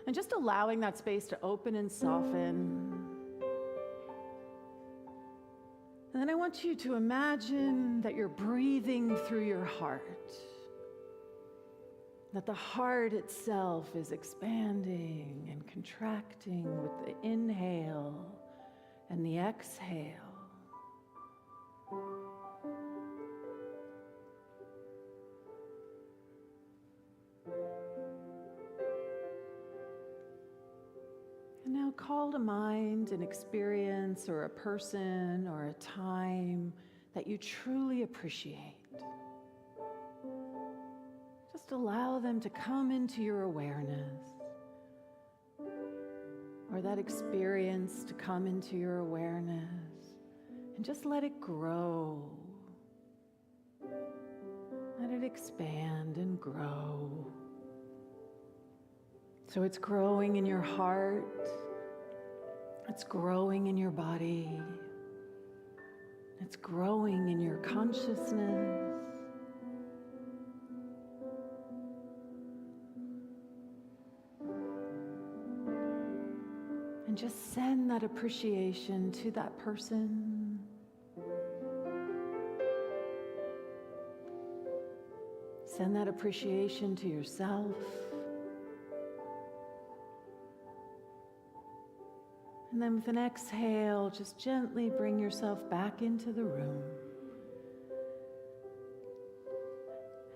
[SPEAKER 2] And just allowing that space to open and soften. And then I want you to imagine that you're breathing through your heart. That the heart itself is expanding and contracting with the inhale and the exhale. And now call to mind an experience or a person or a time that you truly appreciate. Just allow them to come into your awareness, or that experience to come into your awareness, and just let it grow. Let it expand and grow. So it's growing in your heart, it's growing in your body, it's growing in your consciousness. And just send that appreciation to that person. Send that appreciation to yourself. And then with an exhale, just gently bring yourself back into the room.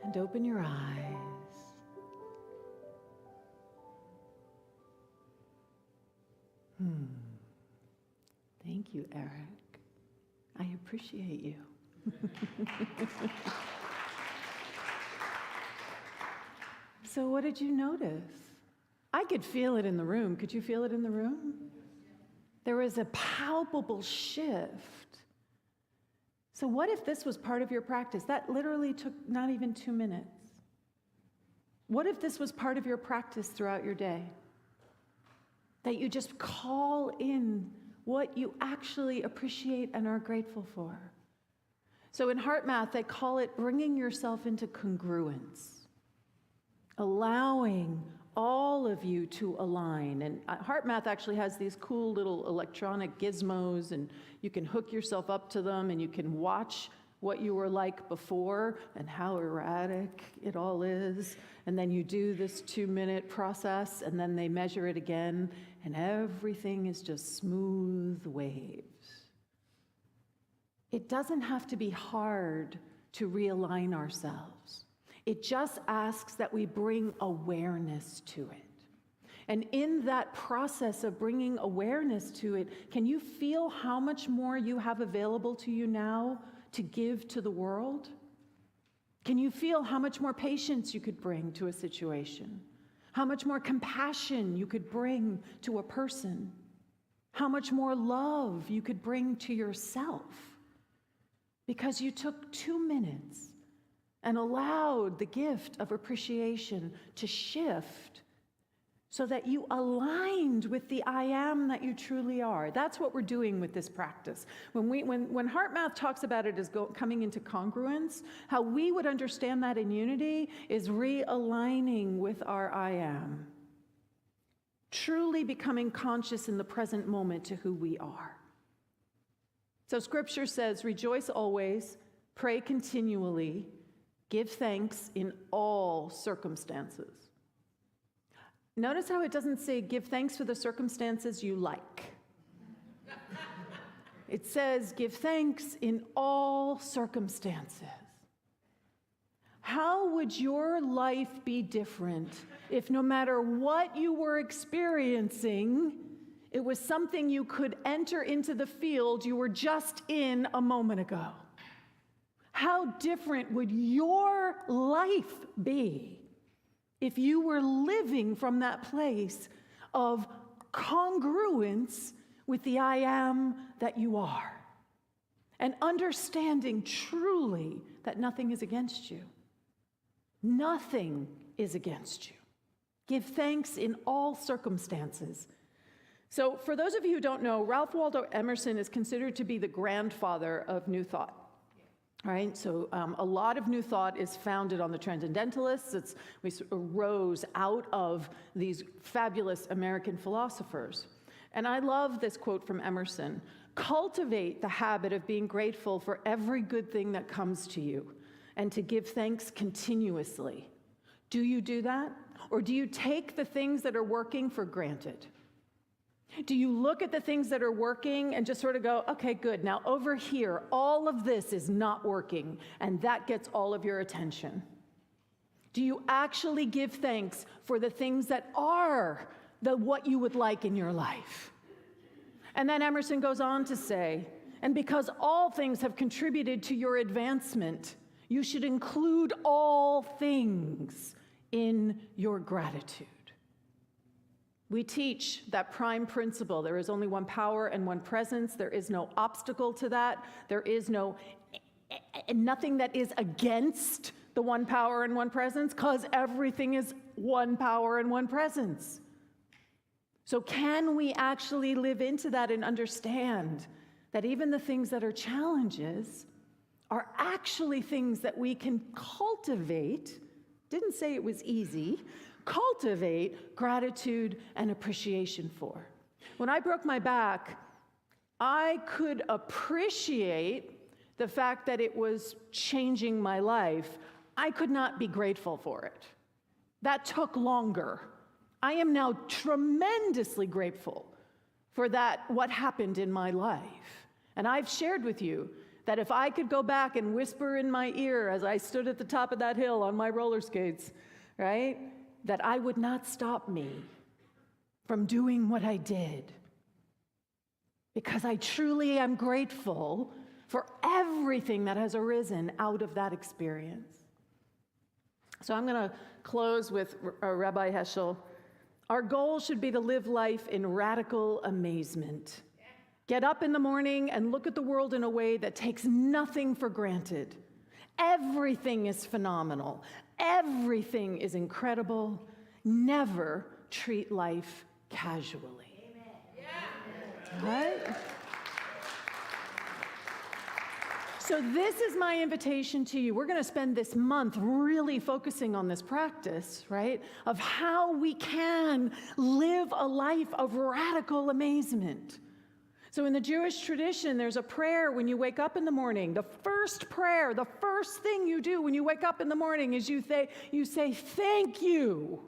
[SPEAKER 2] And open your eyes. Thank you, Eric. I appreciate you. So what did you notice? I could feel it in the room. Could you feel it in the room? There was a palpable shift. So what if this was part of your practice? That literally took not even 2 minutes. What if this was part of your practice throughout your day? That you just call in what you actually appreciate and are grateful for. So in heart math, they call it bringing yourself into congruence, allowing all of you to align. And heart math actually has these cool little electronic gizmos, and you can hook yourself up to them, and you can watch what you were like before and how erratic it all is. And then you do this 2-minute process, and then they measure it again, and everything is just smooth waves. It doesn't have to be hard to realign ourselves. It just asks that we bring awareness to it. And in that process of bringing awareness to it, can you feel how much more you have available to you now to give to the world? Can you feel how much more patience you could bring to a situation? How much more compassion you could bring to a person? How much more love you could bring to yourself? Because you took 2 minutes and allowed the gift of appreciation to shift so that you aligned with the I am that you truly are. That's what we're doing with this practice. When Heart Math talks about it as coming into congruence, how we would understand that in unity is realigning with our I am. Truly becoming conscious in the present moment to who we are. So Scripture says, rejoice always, pray continually, give thanks in all circumstances. Notice how it doesn't say give thanks for the circumstances you like. It says give thanks in all circumstances. How would your life be different if no matter what you were experiencing, it was something you could enter into the field you were just in a moment ago? How different would your life be if you were living from that place of congruence with the I am that you are, and understanding truly that nothing is against you? Nothing is against you. Give thanks in all circumstances. So for those of you who don't know, Ralph Waldo Emerson is considered to be the grandfather of New Thought. Right? So a lot of New Thought is founded on the Transcendentalists. We arose out of these fabulous American philosophers. And I love this quote from Emerson: cultivate the habit of being grateful for every good thing that comes to you and to give thanks continuously. Do you do that? Or do you take the things that are working for granted? Do you look at the things that are working and just sort of go, okay, good, now over here, all of this is not working, and that gets all of your attention? Do you actually give thanks for the things that are what you would like in your life? And then Emerson goes on to say, and because all things have contributed to your advancement, you should include all things in your gratitude. We teach that prime principle: there is only one power and one presence. There is no obstacle to that. There is nothing that is against the one power and one presence, because everything is one power and one presence. So can we actually live into that and understand that even the things that are challenges are actually things that we can cultivate? Didn't say it was easy. Cultivate gratitude and appreciation for. When I broke my back, I could appreciate the fact that it was changing my life. I could not be grateful for it. That took longer. I am now tremendously grateful for that, what happened in my life. And I've shared with you that if I could go back and whisper in my ear as I stood at the top of that hill on my roller skates, right, that I would not stop me from doing what I did. Because I truly am grateful for everything that has arisen out of that experience. So I'm going to close with Rabbi Heschel. Our goal should be to live life in radical amazement. Get up in the morning and look at the world in a way that takes nothing for granted. Everything is phenomenal. Everything is incredible. Never treat life casually. Amen. Yeah. Right? So this is my invitation to you. We're going to spend this month really focusing on this practice, right, of how we can live a life of radical amazement. So in the Jewish tradition, there's a prayer when you wake up in the morning. The first prayer, the first thing you do when you wake up in the morning is you say, thank you.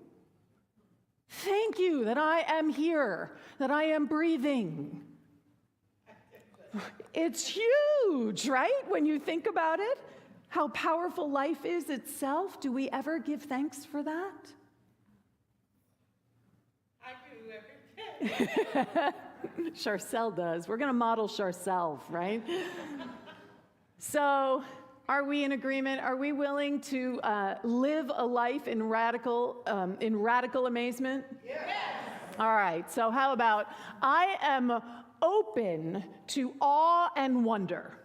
[SPEAKER 2] Thank you that I am here, that I am breathing. It's huge, right, when you think about it? how powerful life is itself? Do we ever give thanks for that? I do every day. Charcel does. We're going to model Charcel, right? So, are we in agreement? Are we willing to live a life in radical amazement? Yes. All right. So, how about I am open to awe and wonder.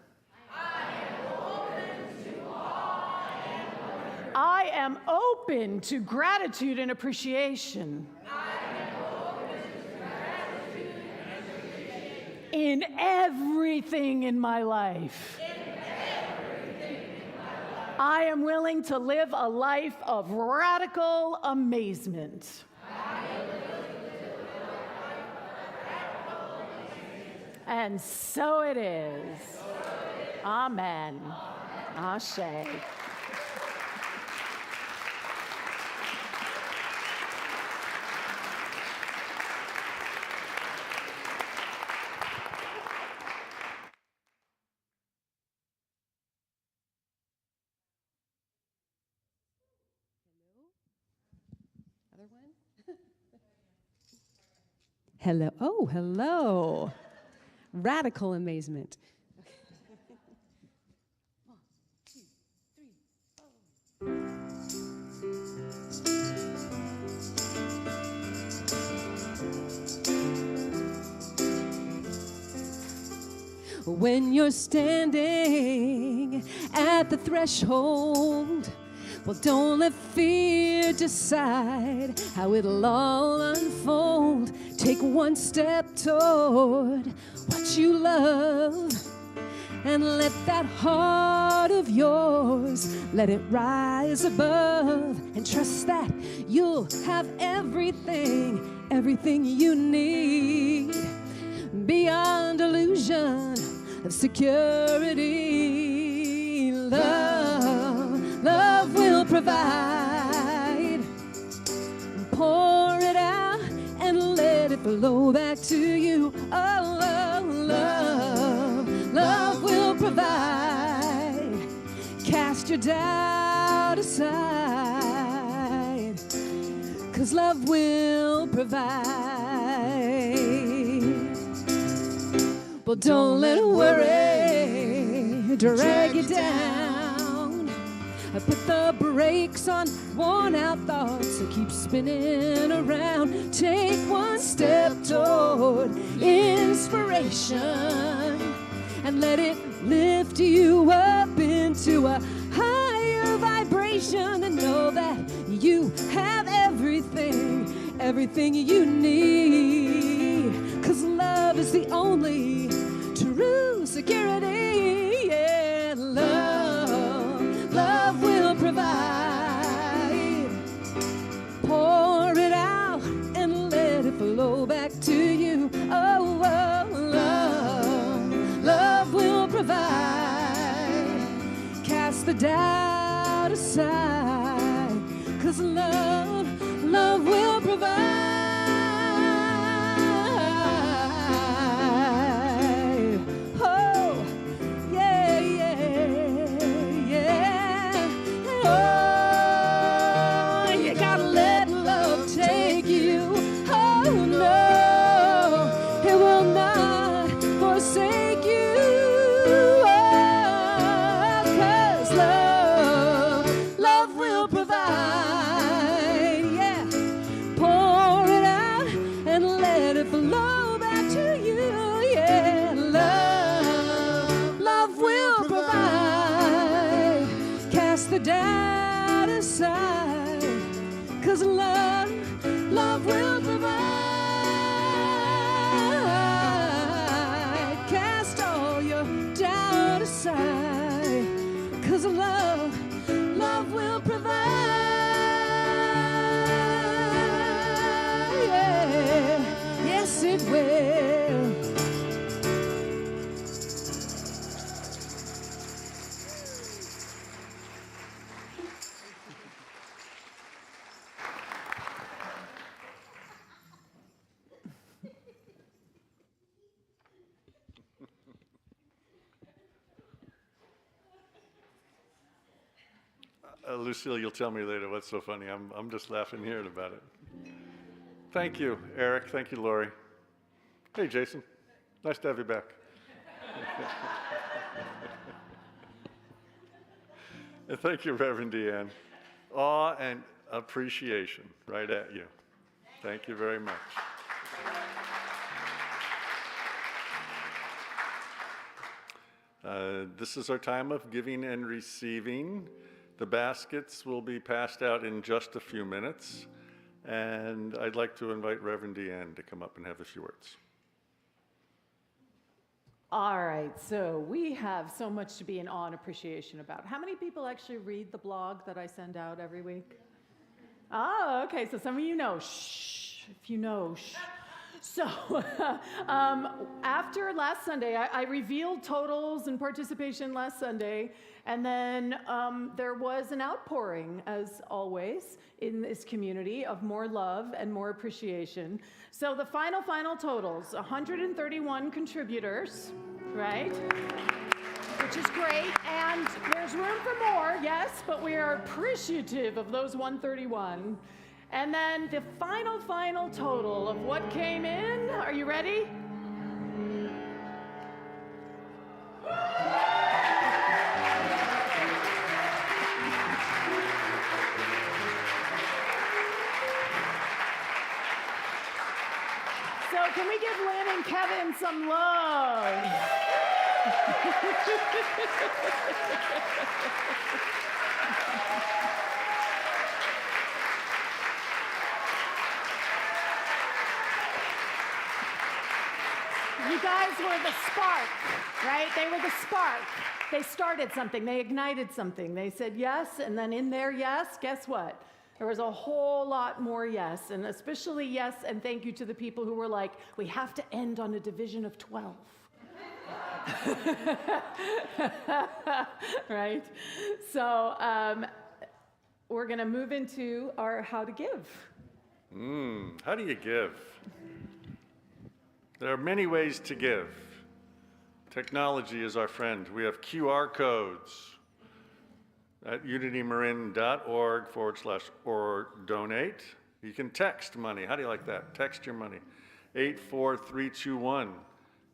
[SPEAKER 2] I am open to gratitude and appreciation. In everything in my life. I am willing to live a life of radical amazement. And so it is. Amen. Ashe.
[SPEAKER 4] Hello. Oh, hello. Radical amazement. When you're standing at the threshold, well, don't let fear decide how it'll all unfold. Take one step toward what you love, and let that heart of yours, let it rise above, and trust that you'll have everything you need, beyond illusion of security. Love will provide. Pour it out and let it flow back to you. Oh, love will provide. Cast your doubt aside, 'cause love will provide. Well, don't let worry drag you down. Put the brakes on worn-out thoughts that keep spinning around. Take one step toward inspiration and let it lift you up into a higher vibration, and know that you have everything you need. 'Cause love is the only true security. Yeah, love will provide. Pour it out and let it flow back to you. Oh, love will provide. Cast the doubt aside, 'cause love will provide. Doubt aside, 'cause love will provide. Cast all your doubt aside, 'cause love will provide. Yeah. Yes, it will.
[SPEAKER 6] Lucille, you'll tell me later what's so funny. I'm just laughing hearing about it. Thank you, Eric. Thank you, Lori. Hey, Jason. Nice to have you back. And thank you, Reverend DeeAnn. Awe and appreciation right at you. Thank you very much. This is our time of giving and receiving. The baskets will be passed out in just a few minutes. And I'd like to invite Reverend DeeAnn to come up and have a few words.
[SPEAKER 2] All right, so we have so much to be in awe and appreciation about. How many people actually read the blog that I send out every week? Oh, okay, so some of you know. Shh, if you know, shh. So after last Sunday, I revealed totals and participation last Sunday, and then there was an outpouring, as always, in this community of more love and more appreciation. So the final totals, 131 contributors, right? Which is great, and there's room for more, yes, but we are appreciative of those 131. And then the final total of what came in, are you ready? So can we give Lynn and Kevin some love? You guys were the spark, right? They were the spark. They started something. They ignited something. They said yes, and then in their yes, guess what? There was a whole lot more yes, and especially yes, and thank you to the people who were like, we have to end on a division of 12. Right? So we're going to move into our how to give.
[SPEAKER 6] How do you give? There are many ways to give. Technology is our friend. We have QR codes at unitymarin.org/or-donate. You can text money. How do you like that? Text your money. 84321.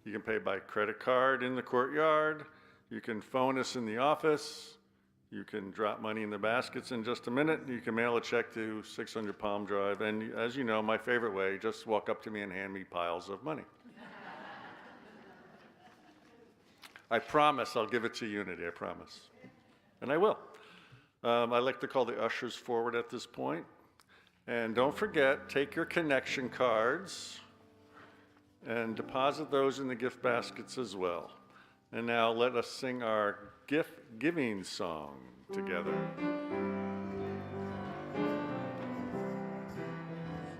[SPEAKER 6] You can pay by credit card in the courtyard. You can phone us in the office. You can drop money in the baskets in just a minute. You can mail a check to 600 Palm Drive. And as you know, my favorite way, just walk up to me and hand me piles of money. I promise I'll give it to Unity, I promise. And I will. I'd like to call the ushers forward at this point. And don't forget, take your connection cards and deposit those in the gift baskets as well. And now let us sing our gift giving song together.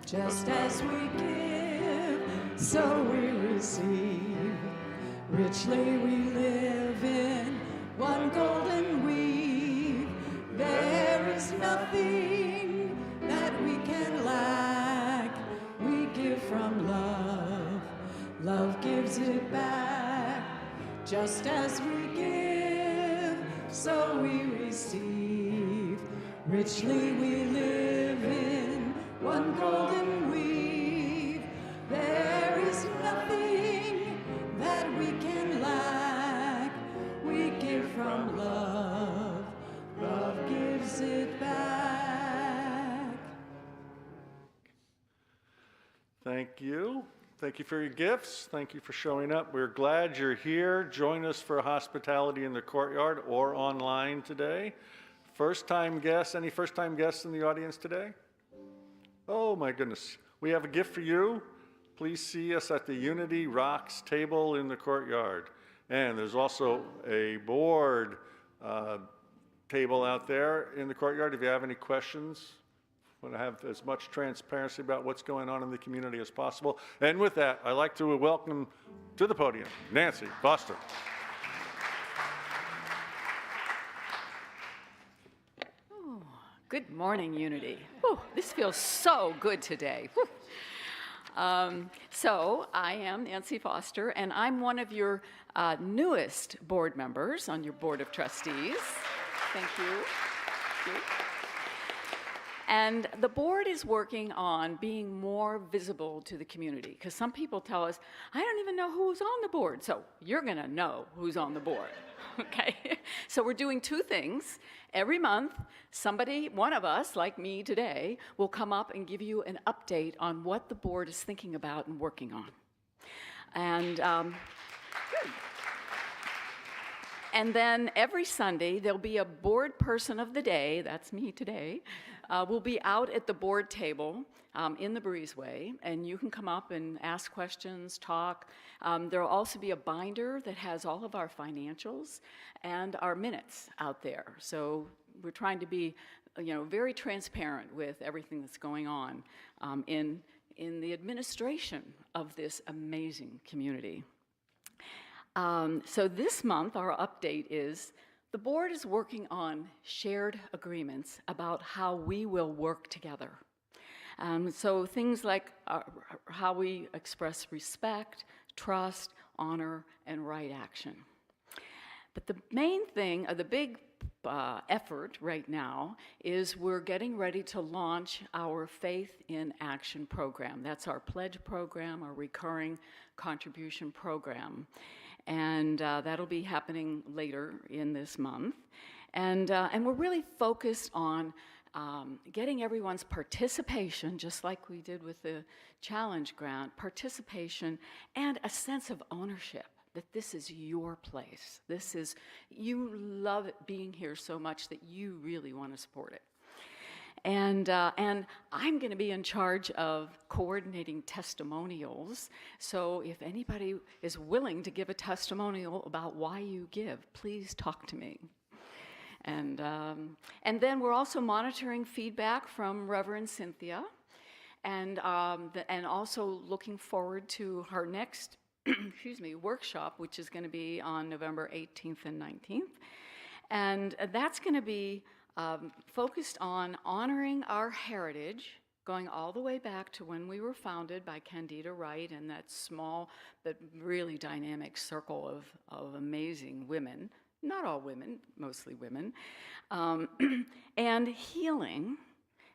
[SPEAKER 3] Just as we give, so we receive. Richly we live in one golden weave. There is nothing that we can lack. We give from love, love gives it back. Just as we give, so we receive. Richly we live in one golden weave. There is nothing that we can lack. We give from love, love gives it back.
[SPEAKER 6] Thank you. Thank you for your gifts. Thank you for showing up. We're glad you're here. Join us for hospitality in the courtyard or online today. First-time guests, any first-time guests in the audience today? Oh my goodness. We have a gift for you. Please see us at the Unity Rocks table in the courtyard. And there's also a board table out there in the courtyard if you have any questions. Want to have as much transparency about what's going on in the community as possible. And with that, I'd like to welcome to the podium Nancy Foster.
[SPEAKER 8] Good morning, Unity. Whew, this feels so good today. So I am Nancy Foster, and I'm one of your newest board members on your board of trustees. Thank you. you. And the board is working on being more visible to the community, because some people tell us, I don't even know who's on the board. So you're going to know who's on the board, okay? So we're doing two things. Every month, somebody, one of us, like me today, will come up and give you an update on what the board is thinking about and working on. And good. And then every Sunday, there'll be a board person of the day, that's me today, will be out at the board table in the breezeway, and you can come up and ask questions, talk. There'll also be a binder that has all of our financials and our minutes out there. So we're trying to be, very transparent with everything that's going on in the administration of this amazing community. So this month, our update is the board is working on shared agreements about how we will work together. So things like how we express respect, trust, honor, and right action. But the main thing, the big effort right now is we're getting ready to launch our Faith in Action program. That's our pledge program, our recurring contribution program. And that'll be happening later in this month. And we're really focused on getting everyone's participation, just like we did with the challenge grant, participation and a sense of ownership, that this is your place. You love it being here so much that you really want to support it. And I'm going to be in charge of coordinating testimonials. So if anybody is willing to give a testimonial about why you give, please talk to me. And then we're also monitoring feedback from Reverend Cynthia, and also looking forward to her next workshop, which is going to be on November 18th and 19th. And that's going to be focused on honoring our heritage, going all the way back to when we were founded by Candida Wright and that small but really dynamic circle of amazing women, not all women, mostly women, and healing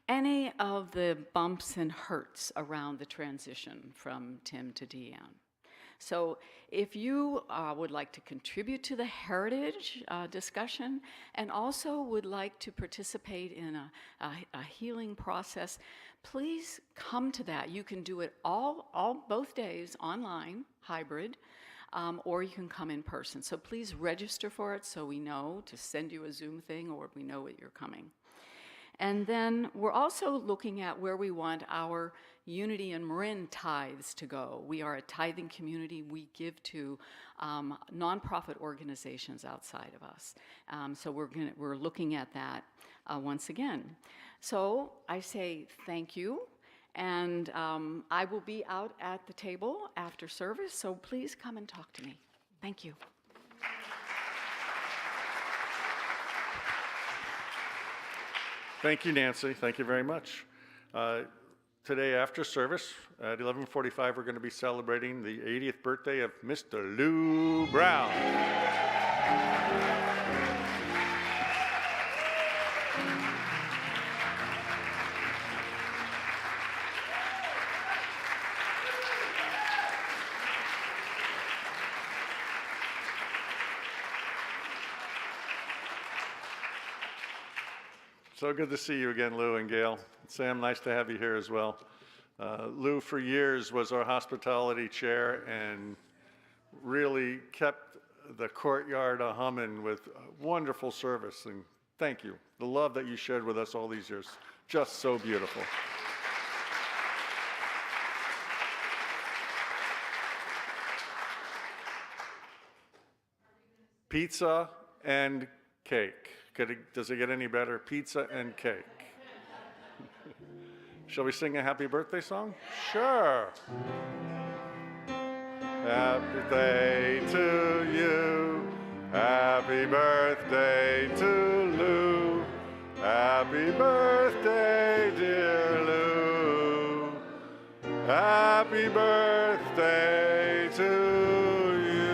[SPEAKER 8] any of the bumps and hurts around the transition from Tim to DeeAnn. So if you would like to contribute to the heritage discussion and also would like to participate in a healing process, please come to that. You can do it both days online, hybrid, or you can come in person. So please register for it so we know to send you a Zoom thing or we know that you're coming. And then we're also looking at where we want our Unity and Marin tithes to go. We are a tithing community. We give to nonprofit organizations outside of us. So we're looking at that once again. So I say thank you, and I will be out at the table after service, so please come and talk to me. Thank you.
[SPEAKER 6] Thank you, Nancy. Thank you very much. Today after service at 11:45, we're going to be celebrating the 80th birthday of Mr. Lou Brown. So good to see you again, Lou and Gail. Sam, nice to have you here as well. Lou, for years, was our hospitality chair and really kept the courtyard a-humming with wonderful service. And thank you. The love that you shared with us all these years, just so beautiful. Pizza and cake. Does it get any better? Pizza and cake. Shall we sing a happy birthday song? Sure. Happy birthday to you. Happy birthday to Lou. Happy birthday, dear Lou. Happy birthday to you.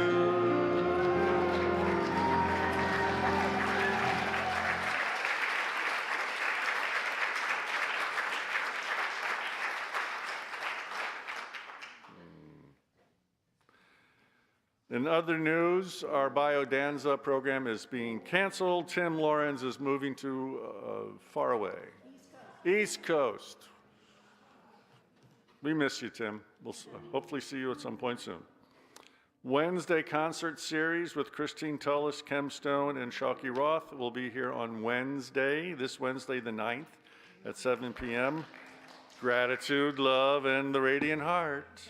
[SPEAKER 6] In other news, our Biodanza program is being canceled. Tim Lawrence is moving to far away. East Coast. We miss you, Tim. We'll hopefully see you at some point soon. Wednesday concert series with Christine Tullis, Kem Stone, and Shalky Roth will be here on Wednesday, this Wednesday the 9th at 7 p.m. Gratitude, love, and the radiant heart.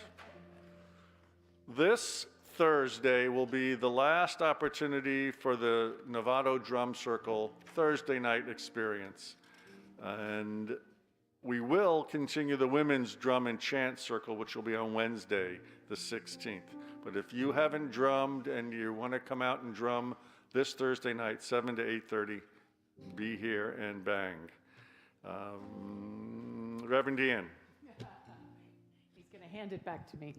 [SPEAKER 6] This Thursday will be the last opportunity for the Novato Drum Circle Thursday night experience. And we will continue the Women's Drum and Chant Circle, which will be on Wednesday, the 16th. But if you haven't drummed and you want to come out and drum this Thursday night, 7 to 8:30, be here and bang. Reverend DeeAnn.
[SPEAKER 2] He's going to hand it back to me,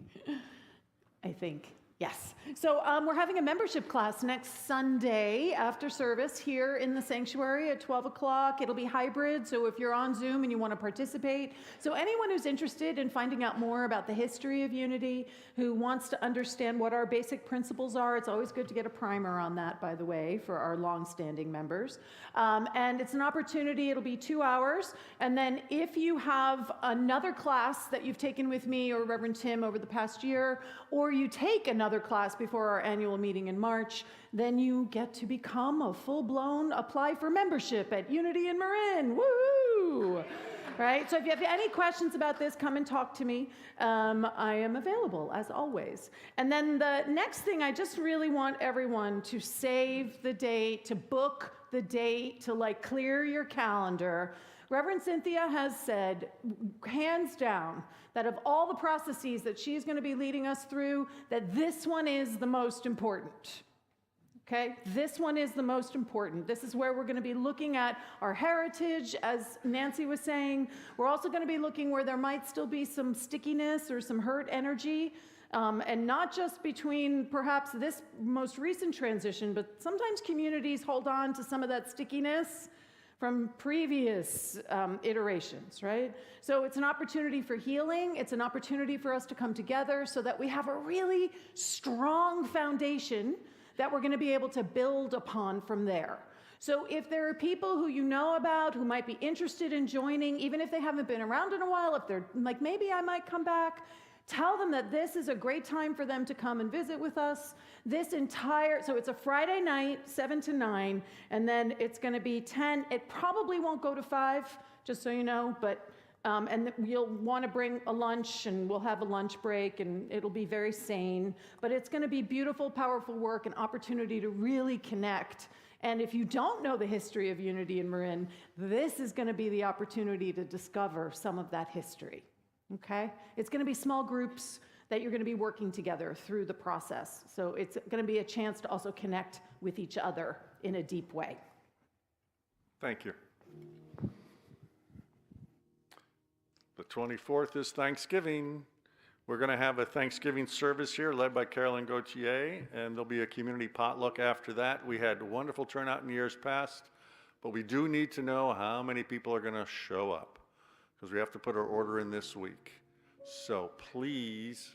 [SPEAKER 2] I think. Yes. So we're having a membership class next Sunday after service here in the sanctuary at 12 o'clock. It'll be hybrid, so if you're on Zoom and you want to participate. So anyone who's interested in finding out more about the history of Unity, who wants to understand what our basic principles are, it's always good to get a primer on that, by the way, for our long-standing members. And it's an opportunity. It'll be 2 hours. And then if you have another class that you've taken with me or Reverend Tim over the past year, or you take another class before our annual meeting in March, then you get to become a full-blown apply for membership at Unity in Marin. Woo! Right? So if you have any questions about this, come and talk to me. I am available, as always. And then the next thing, I just really want everyone to save the date, to book the date, to clear your calendar. Reverend Cynthia has said, hands down, that of all the processes that she's going to be leading us through, that this one is the most important. Okay? This one is the most important. This is where we're going to be looking at our heritage, as Nancy was saying. We're also going to be looking where there might still be some stickiness or some hurt energy, and not just between perhaps this most recent transition, but sometimes communities hold on to some of that stickiness from previous iterations, right? So it's an opportunity for healing. It's an opportunity for us to come together so that we have a really strong foundation that we're going to be able to build upon from there. So if there are people who you know about who might be interested in joining, even if they haven't been around in a while, if they're like, maybe I might come back, tell them that this is a great time for them to come and visit with us. So it's a Friday night, 7 to 9, and then it's going to be 10. It probably won't go to 5, just so you know, but and you'll want to bring a lunch, and we'll have a lunch break, and it'll be very sane. But it's going to be beautiful, powerful work, an opportunity to really connect. And if you don't know the history of Unity in Marin, this is going to be the opportunity to discover some of that history. Okay? It's going to be small groups that you're going to be working together through the process. So it's going to be a chance to also connect with each other in a deep way.
[SPEAKER 6] Thank you. The 24th is Thanksgiving. We're going to have a Thanksgiving service here led by Carolyn Gauthier, and there'll be a community potluck after that. We had wonderful turnout in years past, but we do need to know how many people are going to show up, because we have to put our order in this week. So please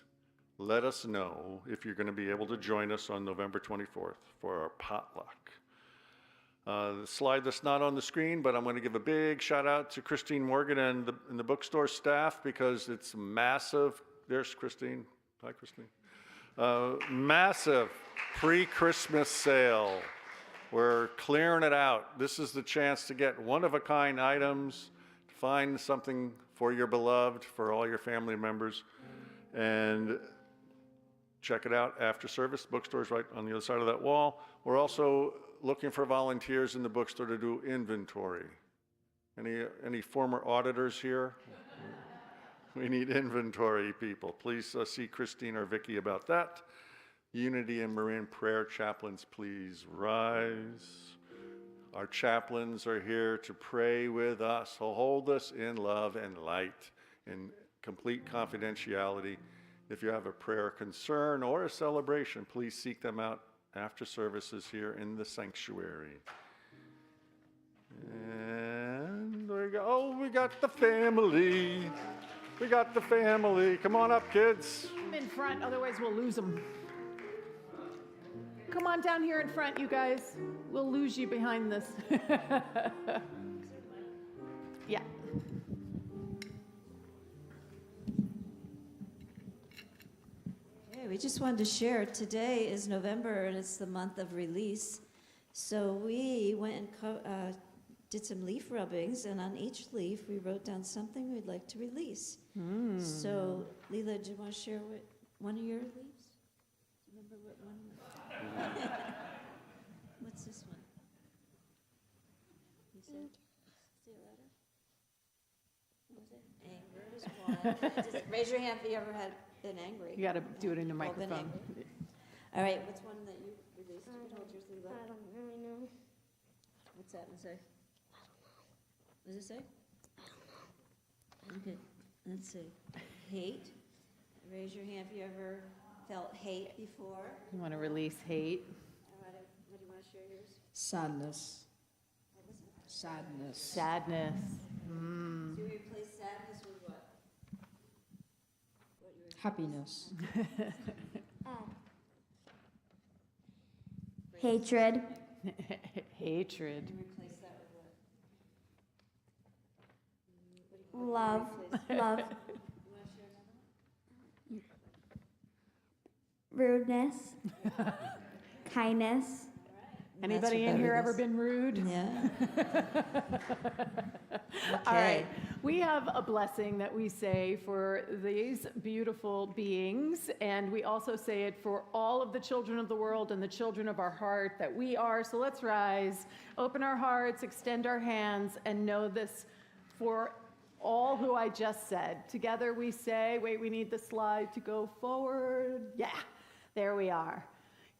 [SPEAKER 6] let us know if you're going to be able to join us on November 24th for our potluck. The slide that's not on the screen, but I'm going to give a big shout out to Christine Morgan and the bookstore staff, because it's massive. There's Christine. Hi, Christine. Massive pre-Christmas sale. We're clearing it out. This is the chance to get one-of-a-kind items, find something for your beloved, for all your family members, and check it out after service. Bookstore's right on the other side of that wall. We're also looking for volunteers in the bookstore to do inventory. Any former auditors here? We need inventory people. Please see Christine or Vicki about that. Unity and Marin prayer chaplains, please rise. Our chaplains are here to pray with us. So hold us in love and light, in complete confidentiality. If you have a prayer concern or a celebration, please seek them out after services here in the sanctuary. And there we go. Oh, we got the family. We got the family. Come on up, kids.
[SPEAKER 2] I'm in front, otherwise we'll lose them. come on down here in front, you guys. We'll lose you behind this. Yeah.
[SPEAKER 9] Okay, we just wanted to share, today is November and it's the month of release. So we went and did some leaf rubbings, and on each leaf we wrote down something we'd like to release. So Leela, do you want to share one of your leaves? Do you remember what one? What's this one? You said, see a letter? What was it? Anger is one. Just raise your hand if you ever had been angry.
[SPEAKER 2] You got to do it in the
[SPEAKER 9] Or been
[SPEAKER 2] microphone.
[SPEAKER 9] angry. All right, what's one that you released? You can hold yours, Leela.
[SPEAKER 10] I don't really know.
[SPEAKER 9] What's that one say? What does it say? I don't know. Okay, let's see. Hate. Raise your hand if you ever felt hate before.
[SPEAKER 2] You want to release hate?
[SPEAKER 9] All right, what do you want to share yours?
[SPEAKER 5] Sadness. Sadness.
[SPEAKER 2] Sadness.
[SPEAKER 9] So you replace sadness with what? What you
[SPEAKER 5] Happiness.
[SPEAKER 10] Hatred.
[SPEAKER 2] Hatred.
[SPEAKER 9] replace that with what?
[SPEAKER 10] Love. Love.
[SPEAKER 9] You want to share another one?
[SPEAKER 10] Rudeness. Kindness.
[SPEAKER 2] Anybody in here ever been rude?
[SPEAKER 9] Yeah.
[SPEAKER 2] All right. We have a blessing that we say for these beautiful beings, and we also say it for all of the children of the world and the children of our heart that we are. So let's rise, open our hearts, extend our hands, and know this for all who I just said. Together we say, wait, we need the slide to go forward. Yeah, there we are.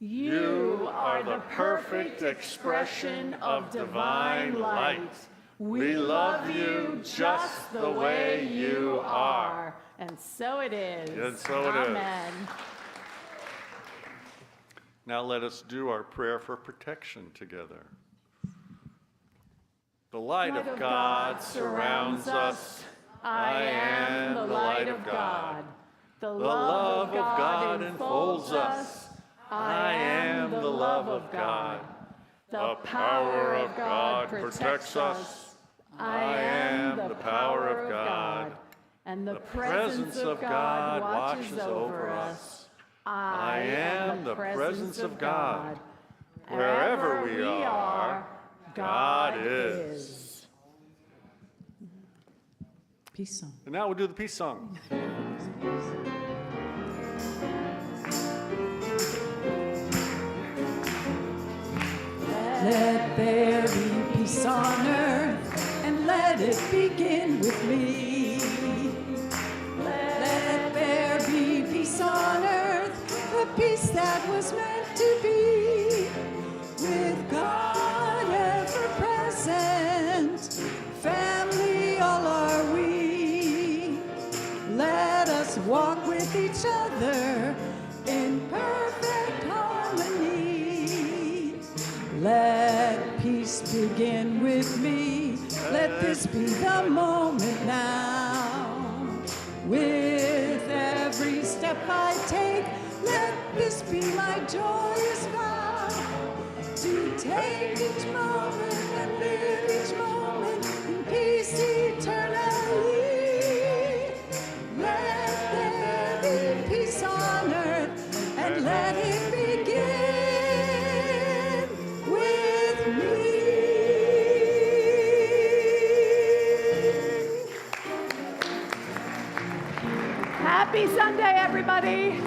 [SPEAKER 2] You are the perfect expression of divine light. We love you just the way you are. And so it is.
[SPEAKER 6] And so it is.
[SPEAKER 2] Amen.
[SPEAKER 6] Now let us do our prayer for protection together. The light of God surrounds us. I am the light of God.
[SPEAKER 2] The
[SPEAKER 6] love of God enfolds us. I am the love of God. The power of God protects us. I am the power of God.
[SPEAKER 2] And the presence of God watches over us.
[SPEAKER 6] I am the presence of God. Wherever we are, God is.
[SPEAKER 3] Peace song.
[SPEAKER 6] And now we'll do the peace song.
[SPEAKER 3] Let there be peace on earth, and let it begin with me. Let there be peace on earth, the peace that was meant to be. With God ever present, family all are we. Let us walk with each other in perfect harmony. Let peace begin with me. Let this be the moment now. With every step I take, let this be my joyous vow. To take each moment and live each moment in peace eternally. Let there be peace on earth, and let it begin with me.
[SPEAKER 2] Happy Sunday, everybody.